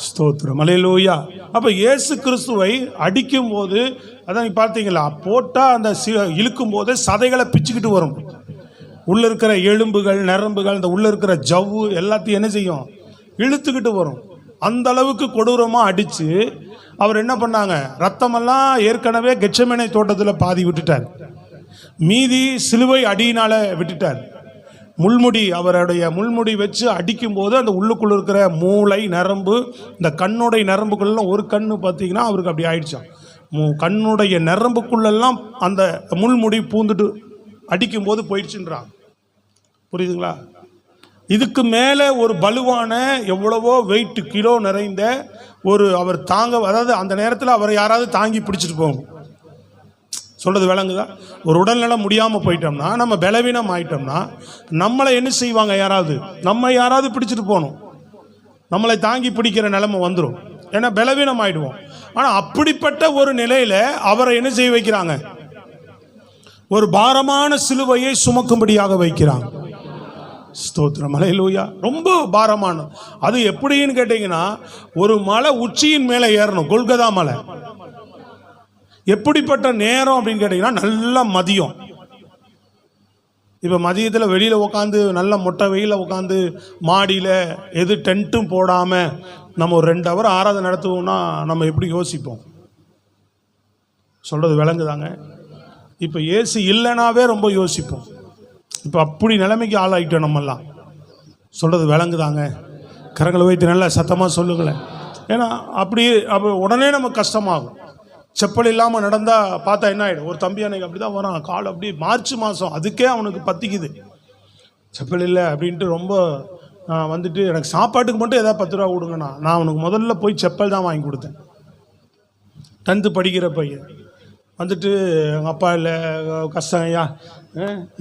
ஸ்தோத்திரம், அல்லேலூயா. அப்போ இயேசு கிறிஸ்துவை அடிக்கும் போது அதான் பார்த்தீங்களா, போட்டால் அந்த இழுக்கும் போது சதைகளை பிச்சுக்கிட்டு வரும். உள்ளே இருக்கிற எலும்புகள், நரம்புகள், இந்த உள்ளே இருக்கிற ஜவ்வு எல்லாத்தையும் என்ன செய்யும்? இழுத்துக்கிட்டு வரும். அந்த அளவுக்கு கொடூரமாக அடித்து அவர் என்ன பண்ணாங்க, ரத்தமெல்லாம் ஏற்கனவே கெட்செமனே தோட்டத்தில் பாதி விட்டுட்டார், மீதி சிலுவை அடியினால் விட்டுட்டார். முள்முடி, அவருடைய முள்முடி வச்சு அடிக்கும்போது அந்த உள்ளுக்குள்ளே இருக்கிற மூளை நரம்பு, இந்த கண்ணுடைய நரம்புக்குள்ளெல்லாம் ஒரு கண்ணு பார்த்தீங்கன்னா அவருக்கு அப்படி ஆயிடுச்சான். கண்ணுடைய நரம்புக்குள்ளெல்லாம் அந்த முள்முடி பூந்துட்டு அடிக்கும்போது போயிடுச்சுன்றான். புரியுதுங்களா? இதுக்கு மேலே ஒரு பலுவான எவ்வளவோ வெயிட் கிலோ நிறைந்த ஒரு அவர் தாங்க, அதாவது அந்த நேரத்தில் அவரை யாராவது தாங்கி பிடிச்சிட்டு போகும். சொல்கிறது விளங்குதா? ஒரு உடல்நலம் முடியாமல் போயிட்டோம்னா, நம்ம பலவீனம் ஆயிட்டோம்னா நம்மளை என்ன செய்வாங்க, யாராவது பிடிச்சிட்டு போகணும், நம்மளை தாங்கி பிடிக்கிற நிலைமை வந்துடும். ஏன்னா பலவீனம் ஆயிடுவோம். ஆனால் அப்படிப்பட்ட ஒரு நிலையில் அவரை என்ன செய்ய வைக்கிறாங்க, ஒரு பாரமான சிலுவையை சுமக்கும்படியாக வைக்கிறாங்க. ஸ்தோத்திரம், ஹல்லேலூயா. ரொம்ப பாரமான, அது எப்படின்னு கேட்டிங்கன்னா, ஒரு மலை உச்சியின் மேலே ஏறணும், கொல்கதா மலை. எப்படிப்பட்ட நேரம் அப்படின்னு கேட்டிங்கன்னா, நல்ல மதியம். இப்போ மதியத்தில் வெளியில் உட்காந்து நல்ல மொட்டை வெயிலில் உட்காந்து மாடியில் எது டென்ட்டும் போடாமல் நம்ம ஒரு 2 ஹவர் ஆராதனை நடத்துவோம்னா நம்ம எப்படி யோசிப்போம்? சொல்கிறது விளங்குதாங்க? இப்போ ஏசி இல்லைனாவே ரொம்ப யோசிப்போம். இப்போ அப்படி நிலைமைக்கு ஆளாயிட்டோம் நம்மெல்லாம். சொல்கிறது விளங்குதாங்க? கரங்களை வைத்து நல்லா சத்தமாக சொல்லுங்களேன். ஏன்னா அப்போ உடனே நமக்கு கஷ்டமாகும். செப்பல் இல்லாமல் நடந்தால் பார்த்தா என்ன ஆகிடும்? ஒரு தம்பி அன்னைக்கு அப்படி தான் வரான், கால் அப்படி மார்ச் மாதம் அதுக்கே அவனுக்கு பற்றிக்குது, செப்பல் இல்லை அப்படின்ட்டு ரொம்ப வந்துட்டு எனக்கு சாப்பாட்டுக்கு மட்டும் ஏதாவது 10 ரூபா கொடுங்கண்ணா. நான் அவனுக்கு முதல்ல போய் செப்பல் தான் வாங்கி கொடுத்தேன். 10th படிக்கிற பையன் வந்துட்டு, எங்கள் அப்பா இல்லை, கஷ்டம் ஐயா,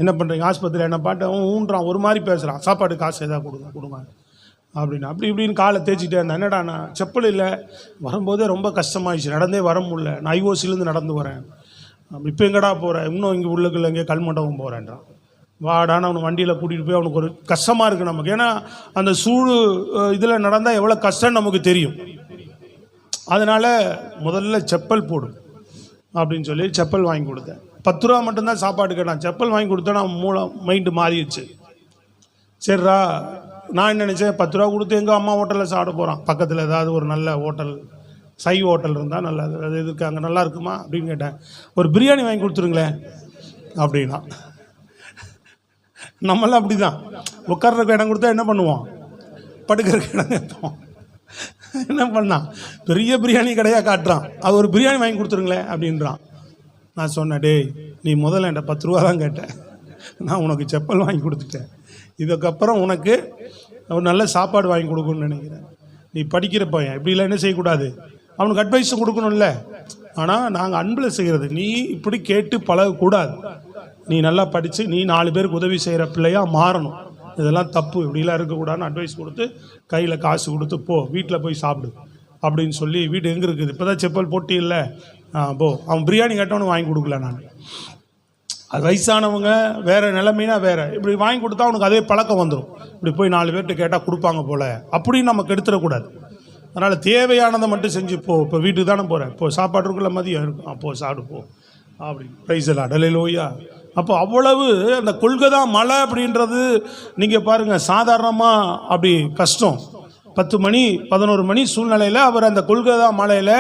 என்ன பண்ணுறீங்க, ஆஸ்பத்திரியில் என்ன பாட்டு ஊன்றான், ஒரு மாதிரி பேசுகிறான், சாப்பாடு காசு எதாவது கொடுங்க அப்படின்னு அப்படி இப்படின்னு காலை தேய்ச்சிட்டே இருந்தேன். என்னடா, நான் செப்பல் இல்லை, வரும்போதே ரொம்ப கஷ்டமாயிடுச்சு, நடந்தே வர முடியல, நான் ஐஓசிலேருந்து நடந்து வரேன். இப்போ எங்கடா போகிறேன், இன்னும் இங்கே உள்ளுக்குள்ள எங்கேயோ கல்மண்டபம் போகிறேன்றான். வாடான்னு அவனை வண்டியில் கூட்டிகிட்டு போய், அவனுக்கு ஒரு கஷ்டமாக இருக்குது நமக்கு. ஏன்னா அந்த சூடு இதில் நடந்தால் எவ்வளோ கஷ்டம்னு நமக்கு தெரியும். அதனால் முதல்ல செப்பல் போடும் அப்படின்னு சொல்லி செப்பல் வாங்கி கொடுத்தேன். 10 ரூபா மட்டும்தான் சாப்பாடு கேட்டான். செப்பல் வாங்கி கொடுத்தேன், நான் மைண்டு மாறிடுச்சு. சரிடா, நான் என்ன நினச்சேன், 10 ரூபா கொடுத்து எங்கள் அம்மா ஹோட்டலில் சாப்பிட போகிறான், பக்கத்தில் ஏதாவது ஒரு நல்ல ஹோட்டல், சைவ ஹோட்டல் இருந்தால் நல்லா, அது இதுக்கு அங்கே நல்லா இருக்குமா அப்படின்னு கேட்டேன். ஒரு பிரியாணி வாங்கி கொடுத்துருங்களேன் அப்படின்னா. நம்மளாம் அப்படி தான், உட்கார்றதுக்கு இடம் கொடுத்தா என்ன பண்ணுவோம், படுக்கிறதுக்கு இடம் கேட்போம். என்ன பண்ணான், பெரிய பிரியாணி கடையாக காட்டுறான், அது ஒரு பிரியாணி வாங்கி கொடுத்துருங்களேன் அப்படின்றான். நான் சொன்னேன், டேய் நீ முதல்ல என்கிட்ட 10 ரூபா தான் கேட்டேன், நான் உனக்கு செப்பல் வாங்கி கொடுத்துட்டேன், இதுக்கப்புறம் உனக்கு ஒரு நல்ல சாப்பாடு வாங்கி கொடுக்கணும்னு நினைக்கிறேன். நீ படிக்கிற பையன், இப்படிலாம் என்ன செய்யக்கூடாது, அவனுக்கு அட்வைஸ் கொடுக்கணும்ல. ஆனால் நாங்கள் அன்பில் செய்கிறது, நீ இப்படி கேட்டு பழகக்கூடாது. நீ நல்லா படித்து நீ 4 பேருக்கு உதவி செய்கிற பிள்ளையாக மாறணும். இதெல்லாம் தப்பு, இப்படிலாம் இருக்கக்கூடாதுன்னு அட்வைஸ் கொடுத்து கையில் காசு கொடுத்து போ, வீட்டில் போய் சாப்பிடு அப்படின்னு சொல்லி, வீட்டு எங்கே இருக்குது, இப்போ தான் செப்பல் போட்டி இல்லை, போ. அவன் பிரியாணி கேட்டவனு வாங்கி கொடுக்கல நான். அது வயசானவங்க வேறு நிலைமைனா வேறு, இப்படி வாங்கி கொடுத்தா அவனுக்கு அதே பழக்கம் வந்துடும். இப்படி போய் 4 பேர்கிட்ட கேட்டால் கொடுப்பாங்க போல் அப்படின்னு நம்ம கெடுத்துடக்கூடாது. அதனால் தேவையானதை மட்டும் செஞ்சு போ. இப்போ வீட்டுக்கு தானே போகிறேன், இப்போ சாப்பாடு இருக்குள்ள, மதியம் இருக்கும், அப்போ சாப்பிடு போ அப்படி. பிரைஸ் எல்லாம் ஹல்லேலூயா. அப்போ அவ்வளவு அந்த கொல்கதா மலை அப்படின்றது நீங்கள் பாருங்கள், சாதாரணமாக அப்படி கஷ்டம். 10 மணி 11 மணி சூழ்நிலையில் அவர் அந்த கொல்கதா மலையில்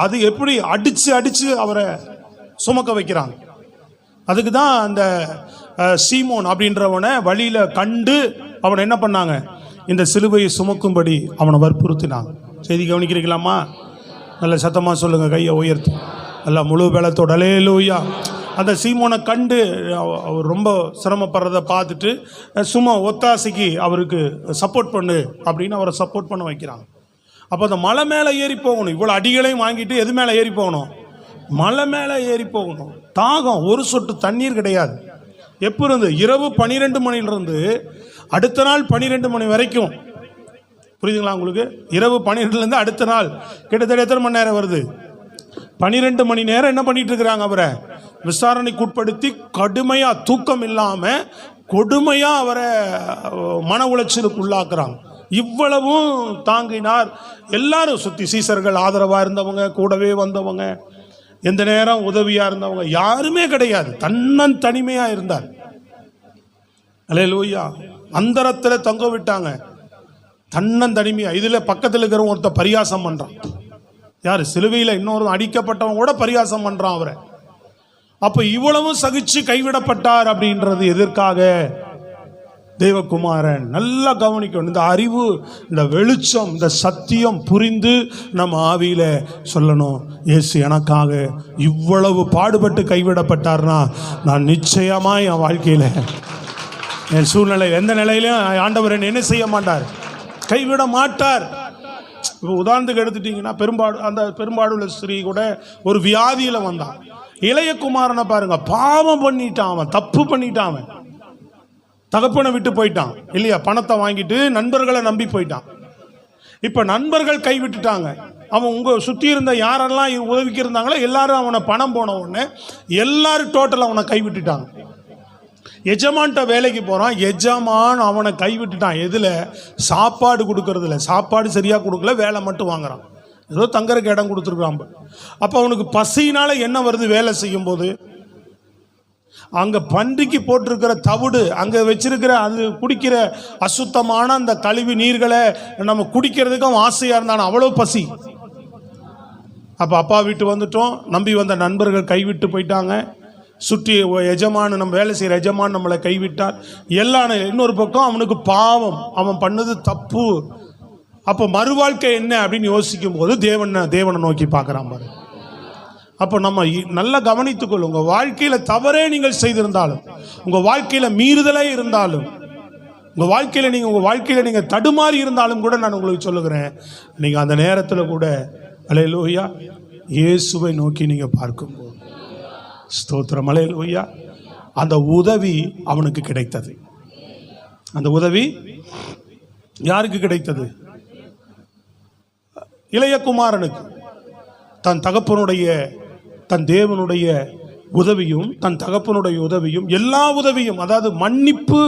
அது எப்படி அடித்து அவரை சுமக்க வைக்கிறாங்க. அதுக்கு தான் அந்த சீமோன் அப்படின்றவனை வழியில் கண்டு அவனை என்ன பண்ணாங்க, இந்த சிலுவையை சுமக்கும்படி அவனை வற்புறுத்தினாங்க. செய்தி கவனிக்கிறீங்களாம்மா? நல்ல சத்தமாக சொல்லுங்கள், கையை உயர்த்தி நல்லா முழு பலத்தோட ஹல்லேலூயா. அந்த சீமோனை கண்டு அவர் ரொம்ப சிரமப்படுறதை பார்த்துட்டு சும்மா ஒத்தாசைக்கு அவருக்கு சப்போர்ட் பண்ணு அப்படின்னு அவரை சப்போர்ட் பண்ண வைக்கிறாங்க. அப்போ அந்த மலை மேலே ஏறி போகணும், இவ்வளோ அடிகளையும் வாங்கிட்டு எது மேலே ஏறி போகணும், மலை மேலே ஏறி போகணும். தாகம், ஒரு சொட்டு தண்ணீர் கிடையாது. எப்போ இருந்து, இரவு 12 மணிலிருந்து அடுத்த நாள் 12 மணி வரைக்கும். புரியுதுங்களா உங்களுக்கு? இரவு 12லேருந்து அடுத்த நாள் கிட்டத்தட்ட எத்தனை மணி நேரம் வருது, 12 மணி நேரம் என்ன பண்ணிட்டு இருக்கிறாங்க, அவரை விசாரணைக்கு உட்படுத்தி கடுமையாக, தூக்கம் இல்லாமல் கொடுமையாக அவரை மன உளைச்சலுக்கு உள்ளாக்குறாங்க. இவ்வளவும் தாங்கினார். எல்லாரும் சுற்றி சீசர்கள் ஆதரவாக இருந்தவங்க, கூடவே வந்தவங்க, எந்த நேரம் உதவியாக இருந்தவங்க யாருமே கிடையாது. தனிமையாக இருந்தார். ஹல்லேலூயா. அந்தரத்தில் தொங்க விட்டாங்க. தன்னந்தனிமையா. இதில் பக்கத்தில் இருக்கிறவங்க ஒருத்தர் பரியாசம் பண்ணுறான். யார்? சிலுவையில் இன்னொரு அடிக்கப்பட்டவன் கூட பரியாசம் பண்ணுறான் அவரை. அப்போ இவ்வளவும் சகிச்சு கைவிடப்பட்டார் அப்படின்றது எதற்காக? தேவகுமாரன். நல்லா கவனிக்கணும். இந்த அறிவு, இந்த வெளிச்சம், இந்த சத்தியம் புரிந்து நம்ம ஆவியில சொல்லணும், இயேசு எனக்காக இவ்வளவு பாடுபட்டு கைவிடப்பட்டார்னா நான் நிச்சயமா என் வாழ்க்கையில என் சூழ்நிலை எந்த நிலையிலும் ஆண்டவர் என்ன செய்ய மாட்டார், கைவிட மாட்டார். இப்போ உதாரணத்துக்கு எடுத்துட்டீங்கன்னா பெரும்பாடுள்ள ஸ்திரீ கூட ஒரு வியாதியில வந்தான். இளைய குமாரனை பாருங்க, பாவம் பண்ணிட்டான், அவன் தப்பு பண்ணிட்டான், அவன் தகப்பனை விட்டு போயிட்டான் இல்லையா, பணத்தை வாங்கிட்டு நண்பர்களை நம்பி போயிட்டான். இப்ப நண்பர்கள் கை விட்டுட்டாங்க. அவன் உங்க சுத்தி இருந்த யாரெல்லாம் உதவிக்கு இருந்தாங்களோ எல்லாரும் அவனை பணம் போன உடனே எல்லாரும் டோட்டல் அவனை கை விட்டுட்டாங்க. எஜமான்ட்ட வேலைக்கு போறான், எஜமான் அவனை கை விட்டுட்டான். எதுல? சாப்பாடு கொடுக்கறதுல. சாப்பாடு சரியா கொடுக்கல, வேலை மட்டும் வாங்குறான். ஏதோ தங்கறதுக்கு இடம் கொடுத்துருக்கான். அப்ப அவனுக்கு பசியினால என்ன வருது? வேலை செய்யும் போது அங்க பன்றிக்கு போட்டிருக்கிற தவிடு, அங்க வச்சிருக்கிற அது குடிக்கிற அசுத்தமான அந்த கழிவு நீர்களை நம்ம குடிக்கிறதுக்கு அவன் ஆசையா இருந்தான், அவ்வளவு பசி. அப்ப அப்பா வீட்டு வந்துட்டோம், நம்பி வந்த நண்பர்கள் கைவிட்டு போயிட்டாங்க. சுற்றி எஜமான், நம்ம வேலை செய்கிற எஜமான் நம்மளை கைவிட்டார். எல்லாம் இன்னொரு பக்கம் அவனுக்கு பாவம், அவன் பண்ணது தப்பு. அப்போ மறுவாழ்க்கை என்ன அப்படின்னு யோசிக்கும் போது தேவனை நோக்கி பார்க்குறான் பாரு. அப்போ நம்ம நல்லா கவனித்துக்கொள்ளும். உங்கள் வாழ்க்கையில் தவறே நீங்கள் செய்திருந்தாலும், உங்கள் வாழ்க்கையில் மீறுதலே இருந்தாலும், உங்கள் வாழ்க்கையில் நீங்கள் தடுமாறி இருந்தாலும் கூட நான் உங்களுக்கு சொல்லுகிறேன், நீங்கள் அந்த நேரத்தில் கூட அல்லேலூயா இயேசுவை நோக்கி நீங்கள் பார்க்கும்போது, ஸ்தோத்திரம் அல்லேலூயா, அந்த உதவி அவனுக்கு கிடைத்தது. அந்த உதவி யாருக்கு கிடைத்தது? இளைய குமாரனுக்கு. தன் தகப்பனுடைய, தன் தேவனுடைய உதவியும், தன் தகப்பனுடைய உதவியும், எல்லா உதவியும், அதாவது மன்னிப்பு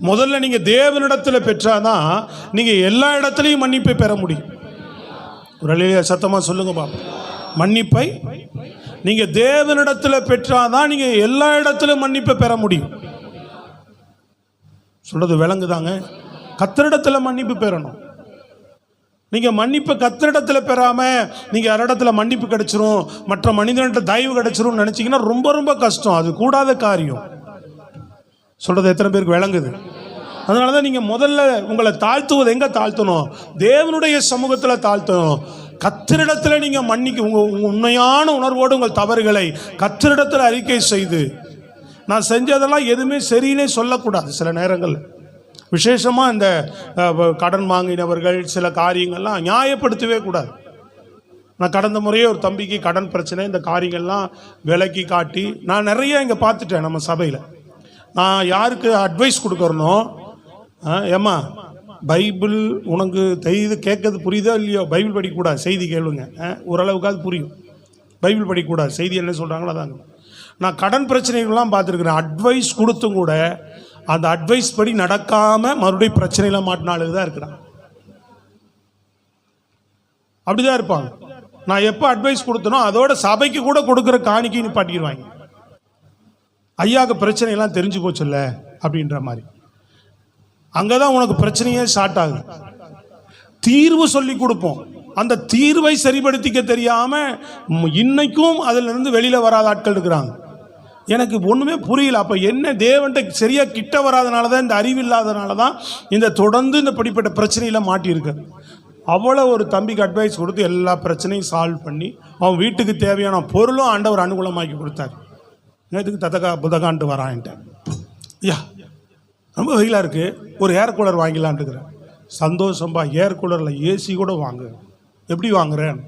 முதல்ல நீங்க தேவனிடத்தில் பெற்றாதான் நீங்க எல்லா இடத்துலையும் மன்னிப்பை பெற முடியும். ஒரு சத்தமா சொல்லுங்க பாப்பா. மன்னிப்பை நீங்க தேவனிடத்தில் பெற்றாதான் நீங்க எல்லா இடத்திலும் மன்னிப்பை பெற முடியும். சொல்றது விளங்குதாங்க? கர்த்தரிடத்தில் மன்னிப்பு பெறணும். நீங்க மன்னிப்பு கர்த்தரிடத்தில் பெறாம நீங்க யாரிடத்துல மன்னிப்பு கிடைச்சிரும், மற்ற மனிதன்கிட்ட தயவு கிடைச்சிரும் நினைச்சீங்கன்னா ரொம்ப ரொம்ப கஷ்டம். அது கூடாத காரியம். சொல்றது எத்தனை பேருக்கு விளங்குது? அதனாலதான் நீங்க முதல்ல உங்களை தாழ்த்துவது எங்க தாழ்த்தணும்? தேவனுடைய சமூகத்தில் தாழ்த்தணும். கர்த்தரிடத்தில் நீங்க மன்னிக்க, உங்க உண்மையான உணர்வோடு உங்கள் தவறுகளை கர்த்தரிடத்தில் அறிக்கை செய்து, நான் செஞ்சதெல்லாம் எதுவுமே சரின்னே சொல்லக்கூடாது. சில நேரங்கள் விசேஷமாக இந்த கடன் வாங்கினவர்கள் சில காரியங்கள்லாம் நியாயப்படுத்தவே கூடாது. நான் கடந்த முறையே ஒரு தம்பிக்கு கடன் பிரச்சனை, இந்த காரியங்கள்லாம் விலக்கி காட்டி நான் நிறைய இங்கே பார்த்துட்டேன். நம்ம சபையில் நான் யாருக்கு அட்வைஸ் கொடுக்கறனோ, ஏம்மா பைபிள் உனக்கு இது கேட்கறது புரியுதோ இல்லையோ, பைபிள் படிக்கக்கூடாது, செய்தி கேளுங்க, ஓரளவுக்காவது புரியும். பைபிள் படிக்கக்கூடாது, செய்தி என்ன சொல்கிறாங்களோ அதாங்க. நான் கடன் பிரச்சனைகள்லாம் பார்த்துருக்குறேன். அட்வைஸ் கொடுத்தும் கூட அந்த அட்வைஸ் படி நடக்காமல் மறுபடியும் பிரச்சனையில் மாட்டினாலுக்கு தான் இருக்கிறான். அப்படிதான் இருப்பாங்க. நான் எப்போ அட்வைஸ் கொடுத்தனோ அதோட சபைக்கு கூட கொடுக்குற காணிக்கைன்னு பாட்டிடுவாங்க. ஐயாவுக்கு பிரச்சனையெல்லாம் தெரிஞ்சு போச்சுல்ல அப்படின்ற மாதிரி. அங்கே தான் உனக்கு பிரச்சனையே ஸ்டார்ட் ஆகுது. தீர்வு சொல்லி கொடுப்போம், அந்த தீர்வை சரிப்படுத்திக்க தெரியாமல் இன்னைக்கும் அதிலிருந்து வெளியில் வராத ஆட்கள் இருக்கிறாங்க. எனக்கு ஒன்றுமே புரியல. அப்போ என்ன தேவன்கிட்ட சரியாக கிட்ட வராதனால தான், இந்த அறிவு இல்லாதனால தான் இந்த தொடர்ந்து இந்த படிப்பட்ட பிரச்சனையில் மாட்டியிருக்கு. அவ்வளோ ஒரு தம்பிக்கு அட்வைஸ் கொடுத்து எல்லா பிரச்சனையும் சால்வ் பண்ணி அவன் வீட்டுக்கு தேவையான பொருளும் ஆண்டவர் அனுகூலமாக்கி கொடுத்தார். நேற்றுக்கு ததகா புதகான்ட்டு வரான்ட்ட, ஐயா ரொம்ப வெயிலாக இருக்குது, ஒரு ஏர் கூலர் வாங்கிலான்ட்டு இருக்கிறேன். சந்தோஷம்பா, ஏர் கூலரில் ஏசி கூட வாங்கு. எப்படி வாங்குறேன்?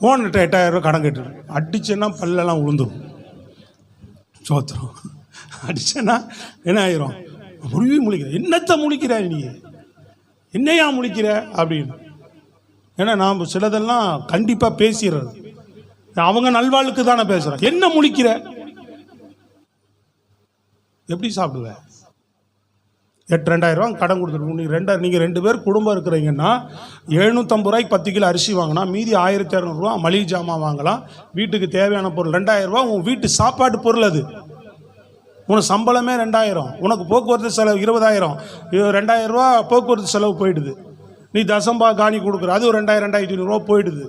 ஓன்கிட்ட 8000 ரூபா கடன் கேட்டு அடிச்சேன்னா பல்லெல்லாம் விழுந்துடும். சோத்திரம் அடிச்சேன்னா என்ன ஆயிரும்? முழிக்கிற. என்னத்தை முழிக்கிற நீ, என்னையா முழிக்கிற அப்படின்னு. ஏன்னா நாம் சிலதெல்லாம் கண்டிப்பாக பேசிடுறது, அவங்க நல்வாழ்வுக்கு தானே பேசுகிறேன். என்ன முழிக்கிற? எப்படி சாப்பிடுவேன்? 2000 ரூபா கடன் கொடுத்துருக்கோம். நீங்கள் 2 பேர் குடும்பம் இருக்கிறீங்கன்னா 750 ரூபாய்க்கு 10 கிலோ அரிசி வாங்கினா மீதி 1200 ரூபா மளிகை ஜாமான் வாங்கலாம். வீட்டுக்கு தேவையான பொருள் 2000 ரூபா. உன் வீட்டு சாப்பாட்டு பொருள் அது. உனக்கு சம்பளமே 2000, உனக்கு போக்குவரத்து செலவு 20000, 2000 ரூபா போக்குவரத்து செலவு போயிடுது. நீ தசம்பா காணி கொடுக்குற, அது ஒரு 2000 2500 போயிடுது.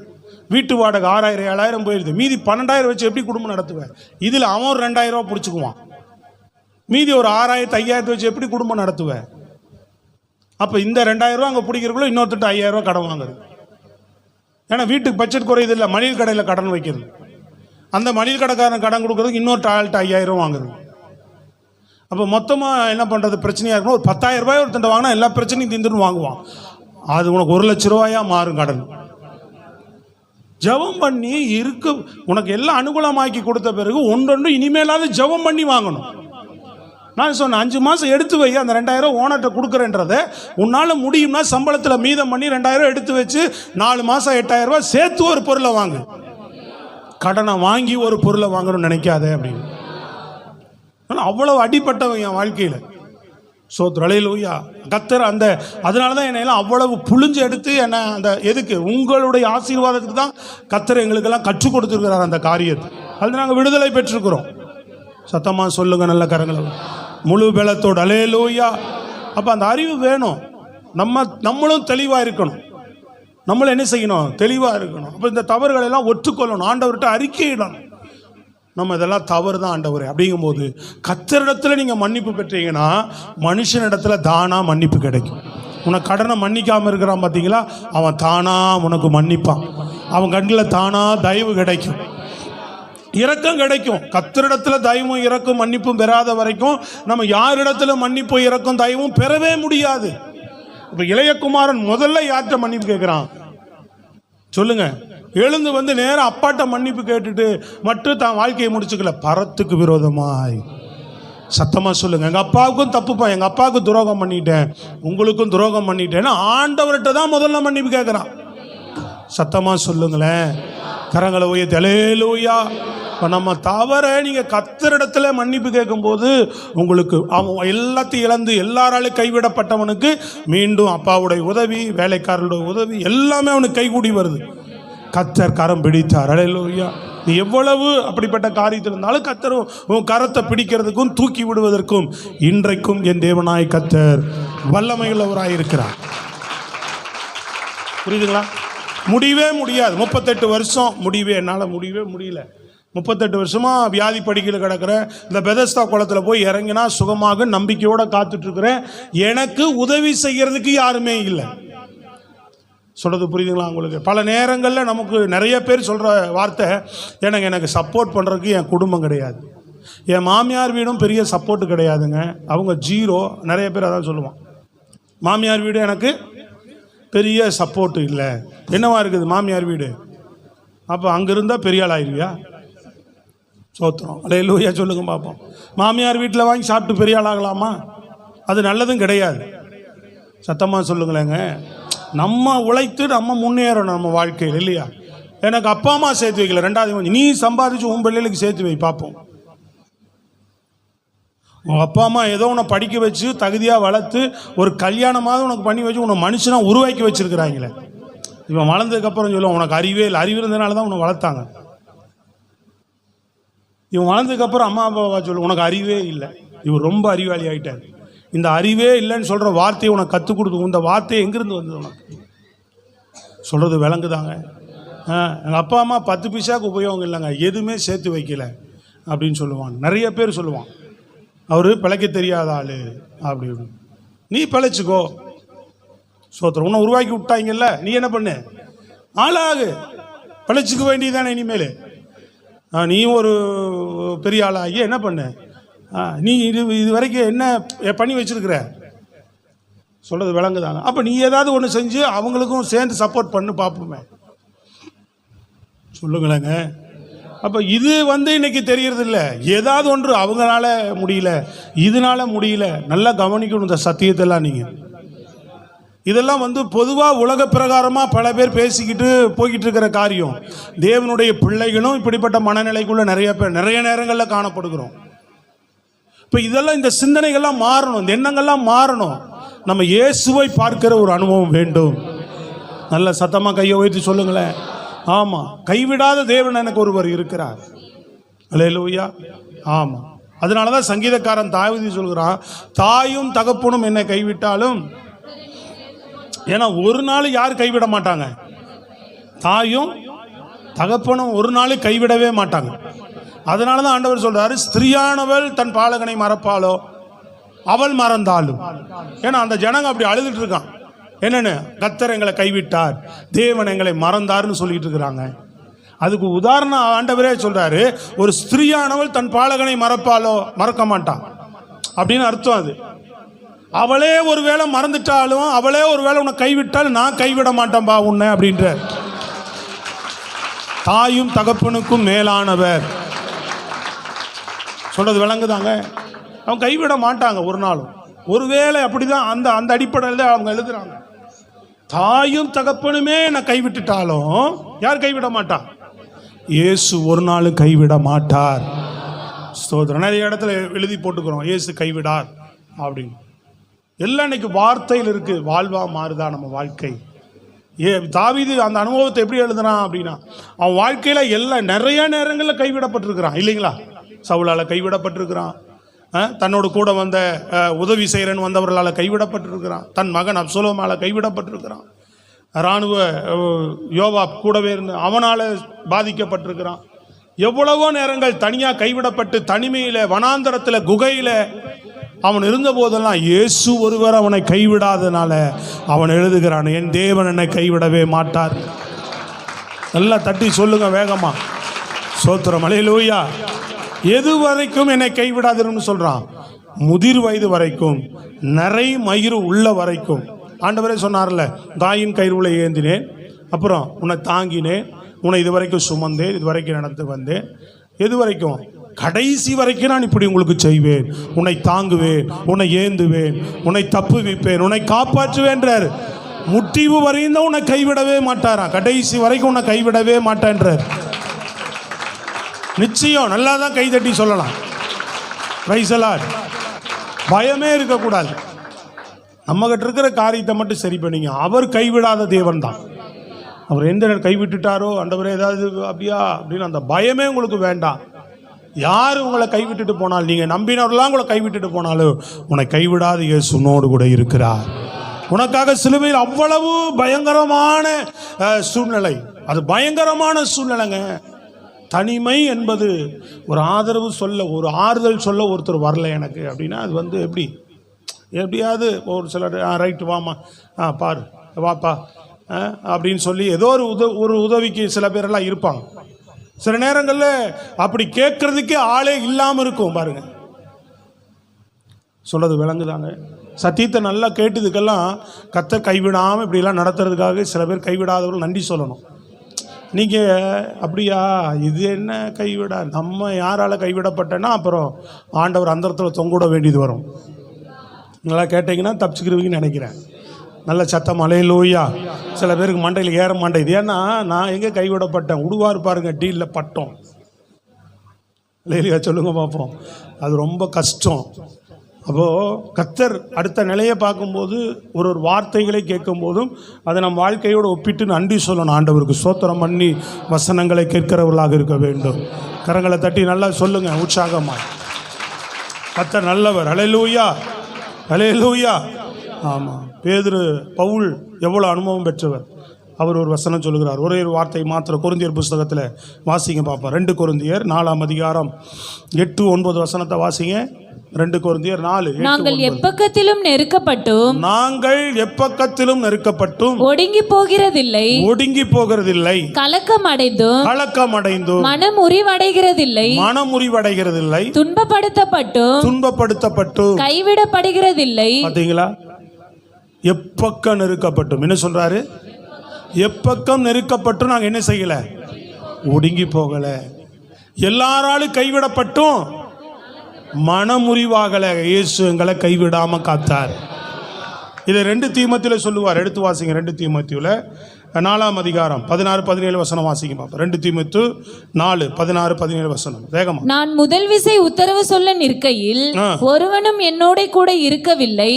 வீட்டு வாடகை 6000 7000 போயிடுது. மீதி 12000 வச்சு எப்படி குடும்பம் நடத்துவேன்? இதில் அவன் ஒரு 2000 பிடிச்சிக்குவான். மீதி ஒரு 6000 5000 வச்சு எப்படி குடும்பம் நடத்துவேன்? அப்போ இந்த 2000 அங்கே பிடிக்கிறக்குள்ள இன்னொருத்தட்டு 5000 கடன் வாங்குறது. ஏன்னா வீட்டுக்கு பட்ஜெட் குறையுது இல்லை, மளிகை கடையில் கடன் வைக்கிறது. அந்த மளிகை கடைக்காரன் கடன் கொடுக்குறதுக்கு இன்னொரு ஆள்கிட்ட 5000 வாங்குறது. அப்போ மொத்தமாக என்ன பண்ணுறது? பிரச்சனையாக இருக்கணும். ஒரு 10000 ரூபாய் ஒருத்தண்ட வாங்கினா எல்லா பிரச்சனையும் தீர்ந்துன்னு வாங்குவான். அது உனக்கு 1,00,000 ரூபாயா மாறும் கடன். ஜெபம் பண்ணி இருக்க உனக்கு எல்லாம் அனுகூலமாக்கி கொடுத்த பிறகு ஒன்றொன்று இனிமேலாவது ஜெபம் பண்ணி வாங்கணும். நான் சொன்னேன் 5 மாதம் எடுத்து வை, அந்த 2000 ஓனர்கிட்ட கொடுக்குறேன்றதை உன்னால் முடியும்னா சம்பளத்தில் மீதம் பண்ணி 2000 எடுத்து வச்சு 4 மாதம் 8000 ரூபாய் சேர்த்து ஒரு பொருளை வாங்கு. கடனை வாங்கி ஒரு பொருளை வாங்கணும்னு நினைக்காதே அப்படின்னு. அவ்வளவு அடிப்பட்டவன் என் வாழ்க்கையில். சோத்ரலையிலூயா கத்தர் அந்த அதனால தான் என்னையெல்லாம் அவ்வளவு புழிஞ்சு எடுத்து என்ன அந்த எதுக்கு உங்களுடைய ஆசீர்வாதத்துக்கு தான் கத்தர் எங்களுக்கெல்லாம் கற்றுக் கொடுத்துருக்கிறார் அந்த காரியத்தை. அது நாங்கள் விடுதலை பெற்றிருக்கிறோம். சத்தமாக சொல்லுங்க நல்ல கரங்களை முழு பலத்தோடு. அலேலூயா. அப்போ அந்த அறிவு வேணும். நம்மளும் தெளிவாக இருக்கணும். நம்மளும் என்ன செய்யணும்? தெளிவாக இருக்கணும். அப்போ இந்த தவறுகளை எல்லாம் ஒற்றுக்கொள்ளணும், ஆண்டவர்கிட்ட அறிக்கையிடணும். நம்ம இதெல்லாம் தவறு தான் ஆண்டவரே அப்படிங்கும்போது கர்த்தரிடத்தில் நீங்கள் மன்னிப்பு பெற்றீங்கன்னா மனுஷனிடத்துல தானா மன்னிப்பு கிடைக்கும். உனக்கு கடனை மன்னிக்காமல் இருக்கிறான் பார்த்தீங்களா, அவன் தானா உனக்கு மன்னிப்பான். அவன் கண்ணில் தானா தயவு கிடைக்கும், இரக்கம் கிடைக்கும். கர்த்தரிடத்துல தயவும் இரக்கும் மன்னிப்பும் பெறாத வரைக்கும் நம்ம யாரிடத்துல மன்னிப்பு இரக்கும் தயவும் பெறவே முடியாது. இப்போ இளையகுமாரன் முதல்ல யார்கிட்ட மன்னிப்பு கேட்குறான் சொல்லுங்க? எழுந்து வந்து நேரம் அப்பாட்ட மன்னிப்பு கேட்டுட்டு மட்டும் தான் வாழ்க்கையை முடிச்சுக்கல. பரத்துக்கு விரோதமாய். சத்தமாக சொல்லுங்க. எங்கள் அப்பாவுக்கும் தப்புப்பா, எங்கள் அப்பாவுக்கு துரோகம் பண்ணிட்டேன், உங்களுக்கும் துரோகம் பண்ணிட்டேன்னு ஆண்டவர்கிட்ட தான் முதல்ல மன்னிப்பு கேட்குறான். சத்தமாக சொல்லுங்களேன். கரங்களை உயர்த்தி அல்லேலூயா. இப்போ நம்ம தவற நீங்கள் கர்த்தரிடத்துல மன்னிப்பு கேட்கும்போது உங்களுக்கு அவன் எல்லாத்தையும் இழந்து எல்லாராலும் கைவிடப்பட்டவனுக்கு மீண்டும் அப்பாவுடைய உதவி, வேலைக்காரருடைய உதவி எல்லாமே அவனுக்கு கைகூடி வருது. கர்த்தர் கரம் பிடித்தார். அல்லேலூயா. நீ எவ்வளவு அப்படிப்பட்ட காரியத்தில் இருந்தாலும் கர்த்தர் உன் கரத்தை பிடிக்கிறதுக்கும் தூக்கி விடுவதற்கும் இன்றைக்கும் என் தேவனாய் கர்த்தர் வல்லமையுள்ளவராய் இருக்கிறார். புரியுதுங்களா? முடியவே முடியாது. 38 வருஷம் என்னால் முடியவே முடியல. 38 வருஷமாக வியாதி படுக்கையில் கிடக்கிறேன். இந்த பெதஸ்தா குளத்தில் போய் இறங்கினா சுகமாக நம்பிக்கையோடு காத்துட்ருக்கிறேன். எனக்கு உதவி செய்கிறதுக்கு யாருமே இல்லை. சொல்கிறது புரியுதுங்களா உங்களுக்கு? பல நேரங்களில் நமக்கு நிறைய பேர் சொல்கிற வார்த்தை, எனக்கு சப்போர்ட் பண்ணுறதுக்கு என் குடும்பம் கிடையாது, என் மாமியார் வீடும் பெரிய சப்போர்ட்டு கிடையாதுங்க, அவங்க ஜீரோ. நிறைய பேர் அதான் சொல்லுவான், மாமியார் வீடு எனக்கு பெரிய சப்போர்ட்டு இல்லை. என்னவா இருக்குது மாமியார் வீடு? அப்போ அங்கே இருந்தால் பெரிய ஆள் ஆயிடுவியா? சோத்திரம். அல்லேலூயா சொல்லுங்க பார்ப்போம். மாமியார் வீட்டில் வாங்கி சாப்பிட்டு பெரிய ஆள் ஆகலாமா? அது நல்லதும் கிடையாது. சத்தமாக சொல்லுங்களேங்க. நம்ம உழைத்து நம்ம முன்னேறணும் நம்ம வாழ்க்கையில், இல்லையா? எனக்கு அப்பா அம்மா சேர்த்து வைக்கல, 2வது நீ சம்பாதிச்சு உன் பிள்ளைகளுக்கு சேர்த்து வை பார்ப்போம். உங்கள் அப்பா அம்மா ஏதோ உன்னை படிக்க வச்சு தகுதியாக வளர்த்து ஒரு கல்யாணமாவது உனக்கு பண்ணி வச்சு உன்னை மனுஷனாக உருவாக்கி வச்சுருக்கிறாங்களே. இவன் வளர்ந்ததுக்கப்புறம் சொல்லுவான் உனக்கு அறிவே இல்லை, அறிவு இருந்ததுனால தான் உன்னை வளர்த்தாங்க. இவன் வளர்ந்ததுக்கப்புறம் அம்மா அப்பாவா சொல்லு உனக்கு அறிவே இல்லை, இவர் ரொம்ப அறிவாளி ஆகிட்டார். இந்த அறிவே இல்லைன்னு சொல்கிற வார்த்தையை உனக்கு கற்றுக் கொடுத்து, இந்த வார்த்தையை எங்கேருந்து வந்தது உனக்கு? சொல்கிறது விளங்குதாங்க? எங்கள் அப்பா அம்மா 10 பைசாவுக்கு உபயோகம் இல்லைங்க, எதுவுமே சேர்த்து வைக்கல அப்படின்னு சொல்லுவான். நிறைய பேர் சொல்லுவான் அவர் பிழைக்க தெரியாத ஆள் அப்படி. நீ பிழைச்சிக்கோ. சோத்திரம். உன்னை உருவாக்கி விட்டாங்கல்ல, நீ என்ன பண்ணு? ஆளாகு, பிழைச்சிக்க வேண்டியதானே இனிமேல். நீ ஒரு பெரிய ஆளாகி என்ன பண்ணு? நீ இது வரைக்கும் என்ன பண்ணி வச்சிருக்கிற? சொல்கிறது விளங்குதாங்க? அப்போ நீ ஏதாவது ஒன்று செஞ்சு அவங்களுக்கும் சேர்ந்து சப்போர்ட் பண்ணு பார்ப்போமே. சொல்லுங்களேங்க. அப்போ இது இன்னைக்கு தெரியறது இல்லை. ஏதாவது ஒன்று அவங்களால முடியல, இதனால முடியல. நல்லா கவனிக்கணும் இந்த சத்தியத்தெல்லாம். நீங்கள் இதெல்லாம் பொதுவாக உலக பிரகாரமாக பல பேர் பேசிக்கிட்டு போய்கிட்டு இருக்கிற காரியம். தேவனுடைய பிள்ளைகளும் இப்படிப்பட்ட மனநிலைக்குள்ள நிறைய நேரங்களில் காணப்படுகிறோம். இப்போ இதெல்லாம் இந்த சிந்தனைகள்லாம் மாறணும், இந்த எண்ணங்கள்லாம் மாறணும். நம்ம இயேசுவை பார்க்கிற ஒரு அனுபவம் வேண்டும். நல்ல சத்தமாக கையை உயர்த்தி சொல்லுங்களேன். ஆமாம், கைவிடாத தேவன் எனக்கு ஒருவர் இருக்கிறார். அல்லேலூயா. ஆமாம். அதனால தான் சங்கீதக்காரன் தாவீது சொல்கிறான், தாயும் தகப்பனும் என்னை கைவிட்டாலும் ஏன்னா ஒரு நாள் யார் கைவிட மாட்டாங்க? தாயும் தகப்பனும் ஒரு நாள் கைவிடவே மாட்டாங்க. அதனால தான் ஆண்டவர் சொல்றாரு, ஸ்திரியானவள் தன் பாலகனை மறப்பாளோ அவள் மறந்தாலும். ஏன்னா அந்த ஜனங்க அப்படி அழுதுட்டு இருக்கான். என்னன்னு? கர்த்தர் எங்களை கைவிட்டார், தேவன் எங்களை மறந்தார்னு சொல்லிட்டு இருக்கிறாங்க. அதுக்கு உதாரணம் ஆண்டவரே சொல்றாரு, ஒரு ஸ்திரியானவள் தன் பாலகனை மறப்பாளோ, மறக்க மாட்டான் அப்படின்னு அர்த்தம். அது அவளே ஒருவேளை மறந்துட்டாலும், அவளே ஒருவேளை உன்னை கைவிட்டாலும் நான் கைவிட மாட்டேன்பா உன்னை அப்படின்ற. தாயும் தகப்பனுக்கும் மேலானவர் சொல்றது விளங்குதாங்க? அவங்க கைவிட மாட்டாங்க ஒரு நாளும். ஒருவேளை அப்படிதான் அந்த அந்த அடிப்படையில் அவங்க எழுதுறாங்க. தாயும் தகப்பனுமே என்னை கைவிட்டுட்டாலும் யார் கைவிட மாட்டான்? இயேசு ஒரு நாள் கைவிட மாட்டார். ஸ்தோத்திரம். நிறைய இடத்துல எழுதி போட்டுக்கிறோம் இயேசு கைவிடார் அப்படின்னு. எல்லாம் இன்னைக்கு வார்த்தையில் இருக்கு. வாழ்வா மாறுதா நம்ம வாழ்க்கை? தாவீது அந்த அனுபவத்தை எப்படி எழுதுறான் அப்படின்னா, அவன் வாழ்க்கையில எல்லாம் நிறைய நேரங்களில் கைவிடப்பட்டிருக்கிறான் இல்லைங்களா? சவுலால் கைவிடப்பட்டிருக்கிறான், தன்னோடு கூட வந்த உதவி செய்கிறன்னு வந்தவர்களால் கைவிடப்பட்டிருக்கிறான், தன் மகன் அப்சலோமால் கைவிடப்பட்டிருக்கிறான், இராணுவ யோவாப் கூடவே இருந்து அவனால் பாதிக்கப்பட்டிருக்கிறான். எவ்வளவோ நேரங்கள் தனியாக கைவிடப்பட்டு தனிமையில் வனாந்தரத்தில் குகையில் அவன் இருந்த போதெல்லாம் இயேசு ஒருவர் அவனை கைவிடாதனால அவன் எழுதுகிறான், என் தேவன் என்னை கைவிடவே மாட்டார். நல்லா தட்டி சொல்லுங்க வேகமா. ஸ்தோத்திரம். அல்லேலூயா. எது வரைக்கும் என்னை கைவிடாதுன்னு சொல்றான்? முதிர் வயது வரைக்கும், நிறை மயிறு உள்ள வரைக்கும். ஆண்டவரே சொன்னார்ல, தாயின் கயிறுல ஏந்தினேன், அப்புறம் உன்னை தாங்கினேன், உன்னை இது வரைக்கும் சுமந்தேன், இது வரைக்கும் நடந்து வந்தேன். எது வரைக்கும்? கடைசி வரைக்கும் நான் இப்படி உங்களுக்கு செய்வேன், உன்னை தாங்குவேன், உன்னை ஏந்துவேன், உன்னை தப்புவிப்பேன், உன்னை காப்பாற்றுவேன்றார். முட்டிவு வரையும் தான் உன்னை கைவிடவே மாட்டாரா, கடைசி வரைக்கும் உன்னை கைவிடவே மாட்டேன்றார். நிச்சயம். நல்லா தான் கை தட்டி சொல்லலாம். Praise the Lord. பயமே இருக்கக்கூடாது. நம்மகிட்ட இருக்கிற காரியத்தை மட்டும் சரி பண்ணிங்க. அவர் கைவிடாத தேவன் தான். அவர் எந்த கைவிட்டுட்டாரோ, ஆண்டவரே ஏதாவது அப்படியா அப்படின்னு அந்த பயமே உங்களுக்கு வேண்டாம். யார் உங்களை கைவிட்டுட்டு போனாலும், நீங்கள் நம்பினவர்களாம் உங்களை கைவிட்டுட்டு போனாலும், உன்னை கைவிடாத இயேசு உன்னோடு கூட இருக்கிறார். உனக்காக சிலுவையில் அவ்வளவு பயங்கரமான சூழ்நிலை, அது பயங்கரமான சூழ்நிலைங்க. தனிமை என்பது ஒரு ஆதரவு சொல்ல, ஒரு ஆறுதல் சொல்ல ஒருத்தர் வரல எனக்கு அப்படின்னா, அது வந்து எப்படியாவது ஒரு சிலர் ரைட்டு வாமா, பாரு வாப்பா அப்படின்னு சொல்லி ஏதோ ஒரு உதவிக்கு சில பேரெல்லாம் இருப்பாங்க. சில நேரங்களில் அப்படி கேட்கறதுக்கே ஆளே இல்லாமல் இருக்கும். பாருங்க, சொல்றது விளங்குதாங்க? சத்தியத்தை நல்லா கேட்டதுக்கெல்லாம் கர்த்தர் கைவிடாமல் இப்படிலாம் நடத்துறதுக்காக சில பேர் கைவிடாதவர்கள் நன்றி சொல்லணும். நீங்கள் அப்படியா, இது என்ன கைவிட, நம்ம யாரால் கைவிடப்பட்டேன்னா அப்புறம் ஆண்டவர் அந்தரத்தில் தொங்கிட வேண்டியது வரும். நல்லா கேட்டிங்கன்னா தப்பிச்சுக்கிறவங்கன்னு நினைக்கிறேன். நல்ல சத்தம் அல்லேலூயா. சில பேருக்கு மண்டையில் ஏற மாட்டேங்குது. ஏன்னா நான் எங்கே கைவிடப்பட்டேன், உடுவார் பாருங்க டீலில் பட்டோம். அல்லேலூயா சொல்லுங்க பார்ப்போம். அது ரொம்ப கஷ்டம். அப்போது கர்த்தர் அடுத்த நிலையை பார்க்கும்போது, ஒரு வார்த்தைகளை கேட்கும் போதும் அதை நம் வாழ்க்கையோடு ஒப்பிட்டு நன்றி சொல்லணும். ஆண்டவருக்கு ஸ்தோத்திரம் பண்ணி வசனங்களை கேட்கிறவர்களாக இருக்க வேண்டும். கரங்களை தட்டி நல்லா சொல்லுங்க உற்சாகமாக. கர்த்தர் நல்லவர். அல்லேலூயா, அல்லேலூயா. ஆமாம், பவுல் எவ்வளோ அனுபவம் பெற்றவர். அவர் ஒரு வசனம் சொல்லுகிறார். ஒரே ஒரு வார்த்தை மாத்திரம் கொரிந்தியர் புஸ்தகத்தில் வாசிங்க பார்ப்போம். 2 கொரிந்தியர் 4ஆம் அதிகாரம் 8-9 வசனத்தை வாசிங்க. 2 கொரிந்தியர் 4. நாங்கள் எப்பக்கத்திலும் நெருக்கப்பட்டும் ஒடுங்கி போகிறதில்லை, கலக்கம் அடைந்தும் மனமுறிவடைகிறதில்லை, துன்பப்படுத்தப்பட்டும் கைவிடப்படுகிறதில்லை. பாத்தீங்களா? எப்பக்கம் நெருக்கப்பட்டும். என்ன சொல்றாரு? எப்பக்கம் நெருக்கப்பட்டும் நாங்கள் என்ன செய்யல? ஒடுங்கி போகல. எல்லாராலும் கைவிடப்பட்டும் மனமுறிவாகல. இயேசு எங்களை கைவிடாம காத்தார். இதை 2 தீமோத்தேயுல சொல்லுவார். எடுத்து வாசிங்க. 2 தீமோத்தேயுல 4ஆம் அதிகாரம் 16-17 வசனம் வாசிக்கும் பாப்போம். 2 தீமோத்தேயு 4:16-17 வசனம் வேகமா. நான் முதல் விசை உத்தரவு சொல்ல நிற்கையில் ஒருவனும் என்னோட கூட இருக்கவில்லை,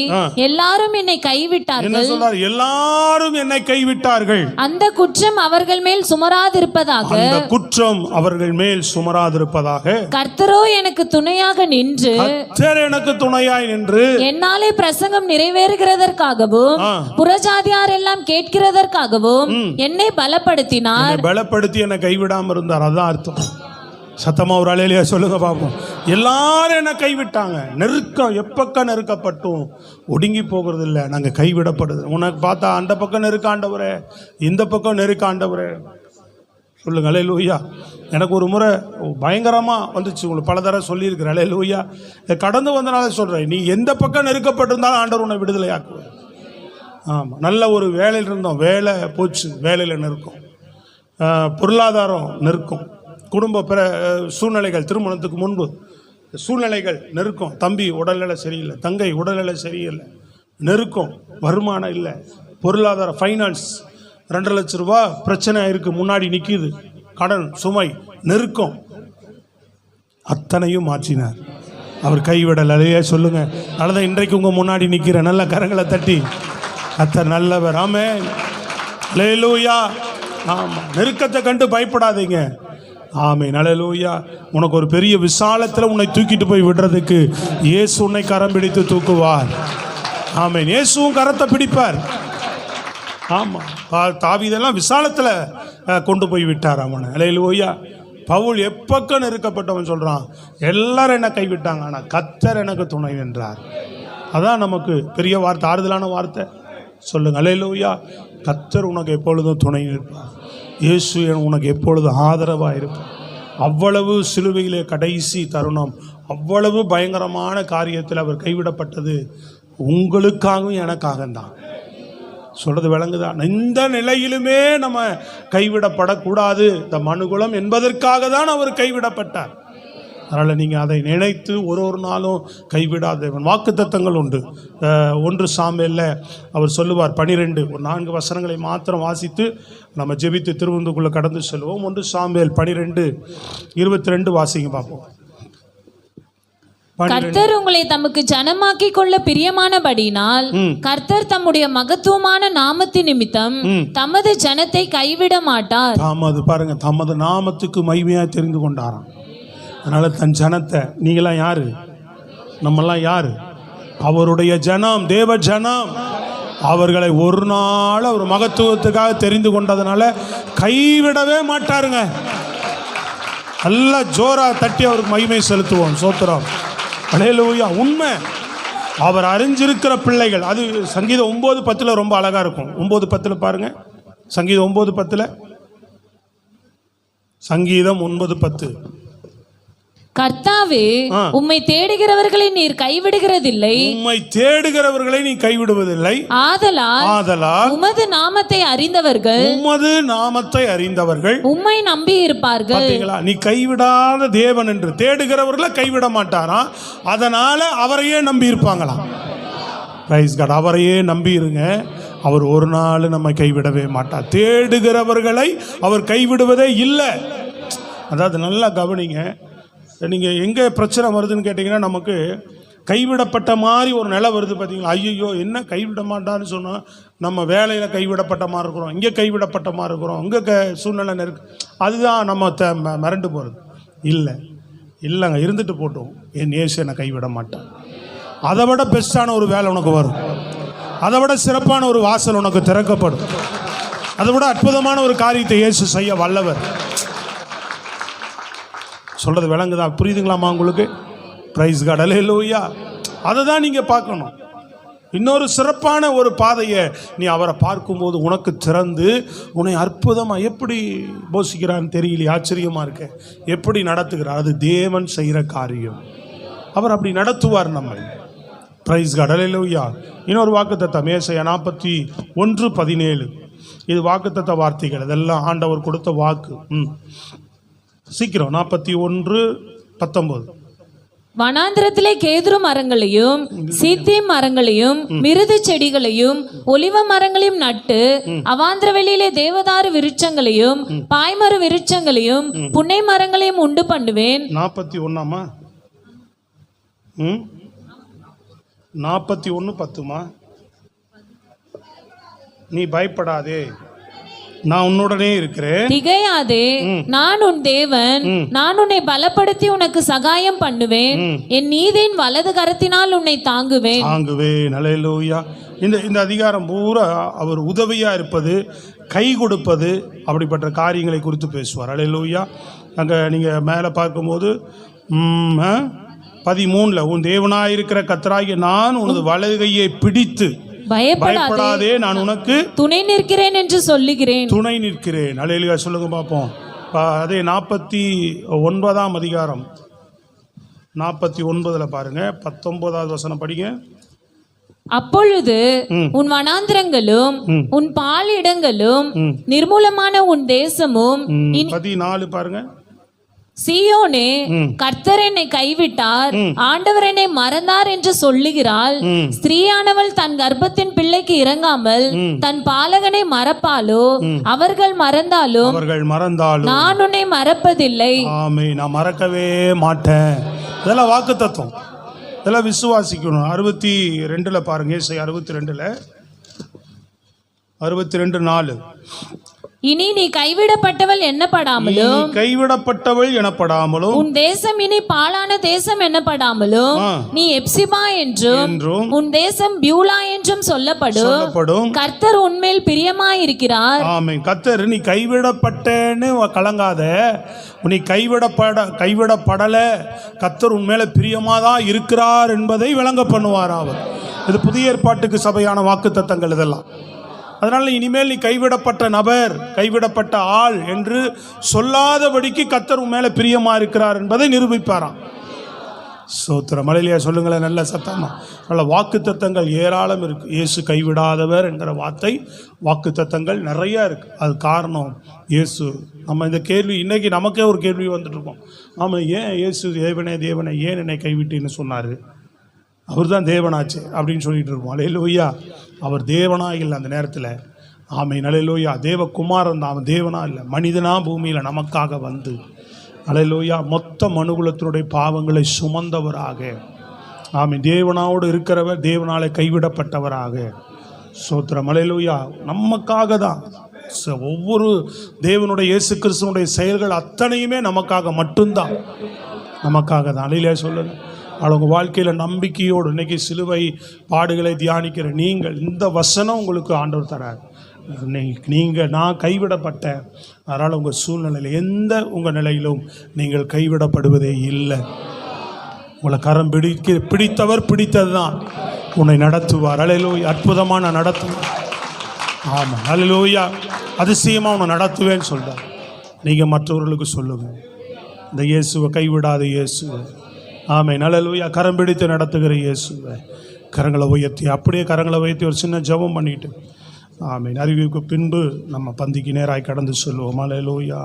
எல்லாரும் என்னை கைவிட்டார்கள். என்ன சொல்றார்? எல்லாரும் என்னை கைவிட்டார்கள். அந்த குற்றம் அவர்கள் மேல் சுமராதிருப்பதாக, அந்த குற்றம் அவர்கள் மேல் சுமராதிருப்பதாக, கர்த்தரோ எனக்கு துணையாக நின்று, கர்த்தர் எனக்கு துணையாய் நின்று, என்னாலே பிரசங்கம் நிறைவேறுகிறதற்காகவும் புறஜாதியார் எல்லாம் கேட்கிறதற்காகவும் என்னை பலப்படுத்தினார். பலப்படுத்தி என்னை கைவிடாம இருந்தார். அதான் அர்த்தம். சத்தமா ஒரு அலையிலையா சொல்லுங்க பாப்போம். எல்லாரும் என்ன கைவிட்டாங்க. நெருக்கம் எப்பக்க நெருக்கப்பட்டும் ஒடுங்கி போகிறது இல்லை, நாங்க கைவிடப்படுது. உனக்கு பார்த்தா அந்த பக்கம் நெருக்க ஆண்டவரே, இந்த பக்கம் நெருக்க ஆண்டவரே சொல்லுங்க. அல்லேலூயா. எனக்கு ஒரு முறை பயங்கரமா வந்துச்சு, உங்களுக்கு பல தடவை சொல்லியிருக்கிறேன். அல்லேலூயா. கடந்து வந்தனால சொல்றேன், நீ எந்த பக்கம் நெருக்கப்பட்டிருந்தாலும் ஆண்டவர் உன்னை விடுதலை ஆக்குவார். ஆமாம், நல்ல ஒரு வேலையில் இருந்தோம், வேலை போச்சு, வேலையில் நெருக்கம், பொருளாதாரம் நெருக்கம், குடும்ப பிற சூழ்நிலைகள், திருமணத்துக்கு முன்பு சூழ்நிலைகள் நெருக்கம், தம்பி உடல்நிலை சரியில்லை, தங்கை உடல்நிலை சரியில்லை, நெருக்கம், வருமானம் இல்லை, பொருளாதார ஃபைனான்ஸ் 2 லட்சம் ரூபா பிரச்சனை இருக்குது, முன்னாடி நிற்கிது, கடன் சுமை, நெருக்கம், அத்தனையும் மாற்றினார். அவர் கைவிடலையே சொல்லுங்க. அதனால இன்றைக்கு உங்கள் முன்னாடி நிற்கிற நல்ல கரங்களை தட்டி கர்த்தர் நல்லவர். ஆமென். அல்லேலூயா. ஆமாம், நெருக்கத்தை கண்டு பயப்படாதீங்க. ஆமென். அல்லேலூயா. உனக்கு ஒரு பெரிய விசாலத்தில் உன்னை தூக்கிட்டு போய் விடுறதுக்கு இயேசு உன்னை கரம் பிடித்து தூக்குவார். ஆமென். இயேசுவும் கரத்தை பிடிப்பார். ஆமாம், தாவீதெல்லாம் விசாலத்தில் கொண்டு போய் விட்டார் அவனை. அல்லேலூயா. பவுல் எப்பக்கம் நெருக்கப்பட்டவன் சொல்கிறான், எல்லாரும் என்ன கைவிட்டாங்க, ஆனால் கர்த்தர் எனக்கு துணை நின்றார். அதான் நமக்கு பெரிய வார்த்தை, ஆறுதலான வார்த்தை. சொல்லுங்க. அல்லேலூயா. கர்த்தர் உனக்கு எப்பொழுதும் துணை நிற்பார். இயேசு உனக்கு எப்பொழுதும் ஆதரவாக இருப்பார். அவ்வளவு சிலுவையிலே கடைசி தருணம், அவ்வளவு பயங்கரமான காரியத்தில் அவர் கைவிடப்பட்டது உங்களுக்காகவும் எனக்காகத்தான். சொல்றது விளங்குதான்? இந்த நிலையிலுமே நம்ம கைவிடப்படக்கூடாது, இந்த மனுகுலம் என்பதற்காக தான் அவர் கைவிடப்பட்டார். அதனால் நீங்கள் அதை நினைத்து ஒரு நாளும் கைவிடாதவன். வாக்குத்தத்தங்கள் உண்டு. 1 சாமுவேலில் அவர் சொல்லுவார் 12 ஒரு 4 வசனங்களை மாத்திரம் வாசித்து நம்ம ஜெபித்து திருவந்துக்குள்ளே கடந்து செல்வோம். 1 சாமுவேல் 12:22 வாசிங்க பார்ப்போம். கர்த்தர் உங்களை தமக்கு ஜனமாக்கி கொள்ள பிரியமானபடினால் கர்த்தர் தம்முடைய மகத்துவமான நாமத்தின் நிமித்தம் தமது ஜனத்தை கைவிட மாட்டார். பாருங்க, தமது நாமத்துக்கு மகிமையாக தெரிந்து கொண்டாராம். அதனால தன் ஜனத்தை, நீங்களாம் யாரு, நம்மெல்லாம் யாரு, அவருடைய ஜனம், தேவ ஜனம். அவர்களை ஒரு நாள் அவர் மகத்துவத்துக்காக தெரிந்து கொண்டதுனால கைவிடவே மாட்டாருங்க. நல்லா ஜோரா தட்டி அவருக்கு மகிமை செலுத்துவோம். சோத்திரம். அல்லேலூயா. உண்மை. அவர் அறிஞ்சிருக்கிற பிள்ளைகள். அது சங்கீதம் 9:10 ரொம்ப அழகா இருக்கும். 9:10 பாருங்க. சங்கீதம் 9:10. சங்கீதம் 9:10. கர்த்தாவே, உம்மை தேடுகிறவர்களை நீர் கைவிடுகிறதில்லை. உம்மை தேடுகிறவர்களை நீ கைவிடுவதில்லை. ஆதலால் உமது நாமத்தை அறிந்தவர்கள் உம்மை நம்பி இருப்பார்கள். பாத்தீங்களா? நீ கைவிடாத தேவன் என்று. தேடுகிறவர்களை கைவிட மாட்டாரா, அதனால அவரையே நம்பி இருப்பாங்களாம். Praise God. அவரையே நம்பி இருங்க. அவர் ஒரு நாள் நம்மை கைவிடவே மாட்டார். தேடுகிறவர்களை அவர் கைவிடுவதே இல்லை. அதாவது நல்லா கவனிங்க. நீங்கள் எங்கே பிரச்சனை வருதுன்னு கேட்டிங்கன்னா, நமக்கு கைவிடப்பட்ட மாதிரி ஒரு நிலை வருது பார்த்தீங்களா? ஐயோ என்ன கைவிட மாட்டான்னு சொன்னால் நம்ம வேலையில் கைவிடப்பட்ட மாதிரி இருக்கிறோம், இங்கே கைவிடப்பட்ட மாதிரி இருக்கிறோம், இங்கே சூழ்நிலை அதுதான் நம்ம மிரண்டு போகிறது. இல்லைங்க, இருந்துட்டு போட்டோம். என் இயேசு என்னை கைவிட மாட்டேன். அதை விட பெஸ்ட்டான ஒரு வேலை உனக்கு வரும். அதை விட சிறப்பான ஒரு வாசல் உனக்கு திறக்கப்படும். அதை விட அற்புதமான ஒரு காரியத்தை இயேசு செய்ய வல்லவர். சொல்கிறது விளங்குதா? புரியுதுங்களாமா உங்களுக்கு? Praise God. அல்லேலூயா. அதை தான் நீங்கள் பார்க்கணும். இன்னொரு சிறப்பான ஒரு பாதையை நீ அவரை பார்க்கும்போது உனக்கு திறந்து உன்னை அற்புதமாக எப்படி போஷிக்கிறான்னு தெரியல, ஆச்சரியமாக இருக்க, எப்படி நடத்துகிறார். அது தேவன் செய்கிற காரியம். அவர் அப்படி நடத்துவார் நம்மை. Praise God. அல்லேலூயா. இன்னொரு வாக்குத்தத்தம் ஏசாயா 41:17. இது வாக்குத்தத்த வார்த்தைகள். இதெல்லாம் ஆண்டவர் கொடுத்த வாக்கு. சீக்கிரம் 41:19. வனாந்திரத்திலே கேதுரு மரங்களையும் சீத்திம் மரங்களையும் மிருது செடிகளையும் ஒலிவ மரங்களையும் நட்டு அவாந்திர வெளியிலே தேவதாரு விருட்சங்களையும் பாய்மர விருட்சங்களையும் புன்னை மரங்களையும் உண்டு பண்ணுவேன். 41 41:10 நீ பயப்படாதே, நான் உன்னுடனே இருக்கிறேன், திகையாதே, நான் உன் தேவன், நான் உன்னை பலப்படுத்தி உனக்கு சகாயம் பண்ணுவேன், என் நீதியின் வலது கரத்தினால் உன்னை தாங்குவேன். ஹல்லேலூயா. இந்த அதிகாரம் பூரா அவர் உதவியா இருப்பது, கை கொடுப்பது, அப்படிப்பட்ட காரியங்களை குறித்து பேசுவார். ஹல்லேலூயா. அங்கே நீங்கள் மேலே பார்க்கும்போது 13 உன் தேவனாயிருக்கிற கர்த்தராகிய நான் உனது வலது கையை பிடித்து பயப்படாதே, நான் உனக்கு துணை நிற்கிறேன் என்று சொல்லுகிறேன். துணை நிற்கிறேன். ஹல்லேலூயா சொல்லுங்க பார்ப்போம். அதே 49 அதிகாரம் 49 பாருங்க, 19வது வசனம் படிங்க. அப்பொழுது உன் வனாந்திரங்களும் உன் பாலிடங்களும் நிர்மூலமான உன் தேசமும் 14 பாருங்க. சீயோனே, கர்த்தர் என்னை கைவிட்டார், ஆண்டவர் என்னை மறந்தார் என்று சொல்லுகிறாள். ஸ்திரீயானவள் தன் கர்ப்பத்தின் பிள்ளைக்கு இறங்காமல் தன் பாலகனை மறப்பாளோ? அவர்கள் மறந்தாலும் நான் உன்னை மறப்பதில்லை. ஆமென். நான் மறக்கவே மாட்டேன். இதெல்லாம் வாக்கு தத்துவம், இதெல்லாம் விசுவாசிக்கணும். 62 பாருங்க, 62:4 இனி நீ கைவிடப்பட்டவள் எனப்படாமலும் உன் தேசம் இனி பாழான தேசம் எனப்படாமலும் நீ எப்சிபா என்றும் உன் தேசம் பியூலா என்றும் சொல்லப்படும். கர்த்தர் உன்மேல் பிரியமாயிருக்கிறார். ஆமென். கர்த்தர் நீ கைவிடப்பட்டேன்னு கலங்காத, நீ கைவிடப்படல, கர்த்தர் உன்மேல பிரியமாதான் இருக்கிறார் என்பதை விளங்க பண்ணுவார் அவர். இது புதிய ஏற்பாட்டுக்கு சபையான வாக்குத்தத்தங்கள் இதெல்லாம். அதனால இனிமேல் நீ கைவிடப்பட்ட நபர், கைவிடப்பட்ட ஆள் என்று சொல்லாதபடிக்கு கர்த்தர் உன் மேல பிரியமா இருக்கிறார் என்பதை நிரூபிப்பாராம். சோத்திரம். மலையிலேயே சொல்லுங்களேன் நல்ல சத்தமா. நல்ல வாக்குத்தத்தங்கள் ஏராளம் இருக்கு. இயேசு கைவிடாதவர் என்கிற வார்த்தை வாக்குத்தத்தங்கள் நிறைய இருக்கு. அது காரணம் இயேசு. நம்ம இந்த கேள்வி இன்னைக்கு நமக்கே ஒரு கேள்வி வந்துட்டு இருக்கோம். ஆமாம், ஏன் இயேசு தேவனே ஏன் என்னை கைவிட்டின்னு சொன்னார்? அவர் தான் தேவனாச்சு அப்படின்னு சொல்லிட்டு இருக்கோம். அல்லேலூயா. அவர் தேவனா இல்லை அந்த நேரத்தில். ஆமென். அல்லேலூயா. தேவகுமாரன் தான், அவன் தேவனா இல்லை, மனிதனா பூமியில் நமக்காக வந்து அல்லேலூயா மொத்த மனுகுலத்தினுடைய பாவங்களை சுமந்தவராக, ஆமென், தேவனாவோடு இருக்கிறவர், தேவனாலே கைவிடப்பட்டவராக. சோத்திரம். அல்லேலூயா. நமக்காக தான் ஒவ்வொரு தேவனுடைய இயேசு கிறிஸ்துவனுடைய செயல்கள் அத்தனையுமே நமக்காக மட்டும்தான், நமக்காக தான். அல்லேலூயா சொல்லுங்க. அவங்க வாழ்க்கையில் நம்பிக்கையோடு இன்னைக்கு சிலுவை பாடுகளை தியானிக்கிற நீங்கள் இந்த வசனம் உங்களுக்கு ஆண்டவர் தரார். நான் கைவிடப்பட்டேன், அதனால் உங்கள் சூழ்நிலையில் உங்கள் நிலையிலும் நீங்கள் கைவிடப்படுவதே இல்லை. உங்களை கரம் பிடித்தவர் பிடித்தது தான் உன்னை நடத்துவார். அல்லேலூயா. அற்புதமாக நான் நடத்துவேன். ஆமாம். அல்லேலூயா. அதிசயமாக உன்னை நடத்துவேன்னு சொல்கிறார். நீங்கள் மற்றவர்களுக்கு சொல்லுங்கள், இந்த இயேசுவை கைவிடாத இயேசுவை. ஆமென். அல்லேலூயா. கரம் பிடித்து நடத்துகிற இயேசுவை. கரங்களை உயர்த்தி, அப்படியே கரங்களை உயர்த்தி ஒரு சின்ன ஜெபம் பண்ணிட்டு ஆமென். அறிவிப்புக்கு பின்பு நம்ம பந்திக்கு நேராய் கடந்து சொல்லுவோம். அல்லேலூயா.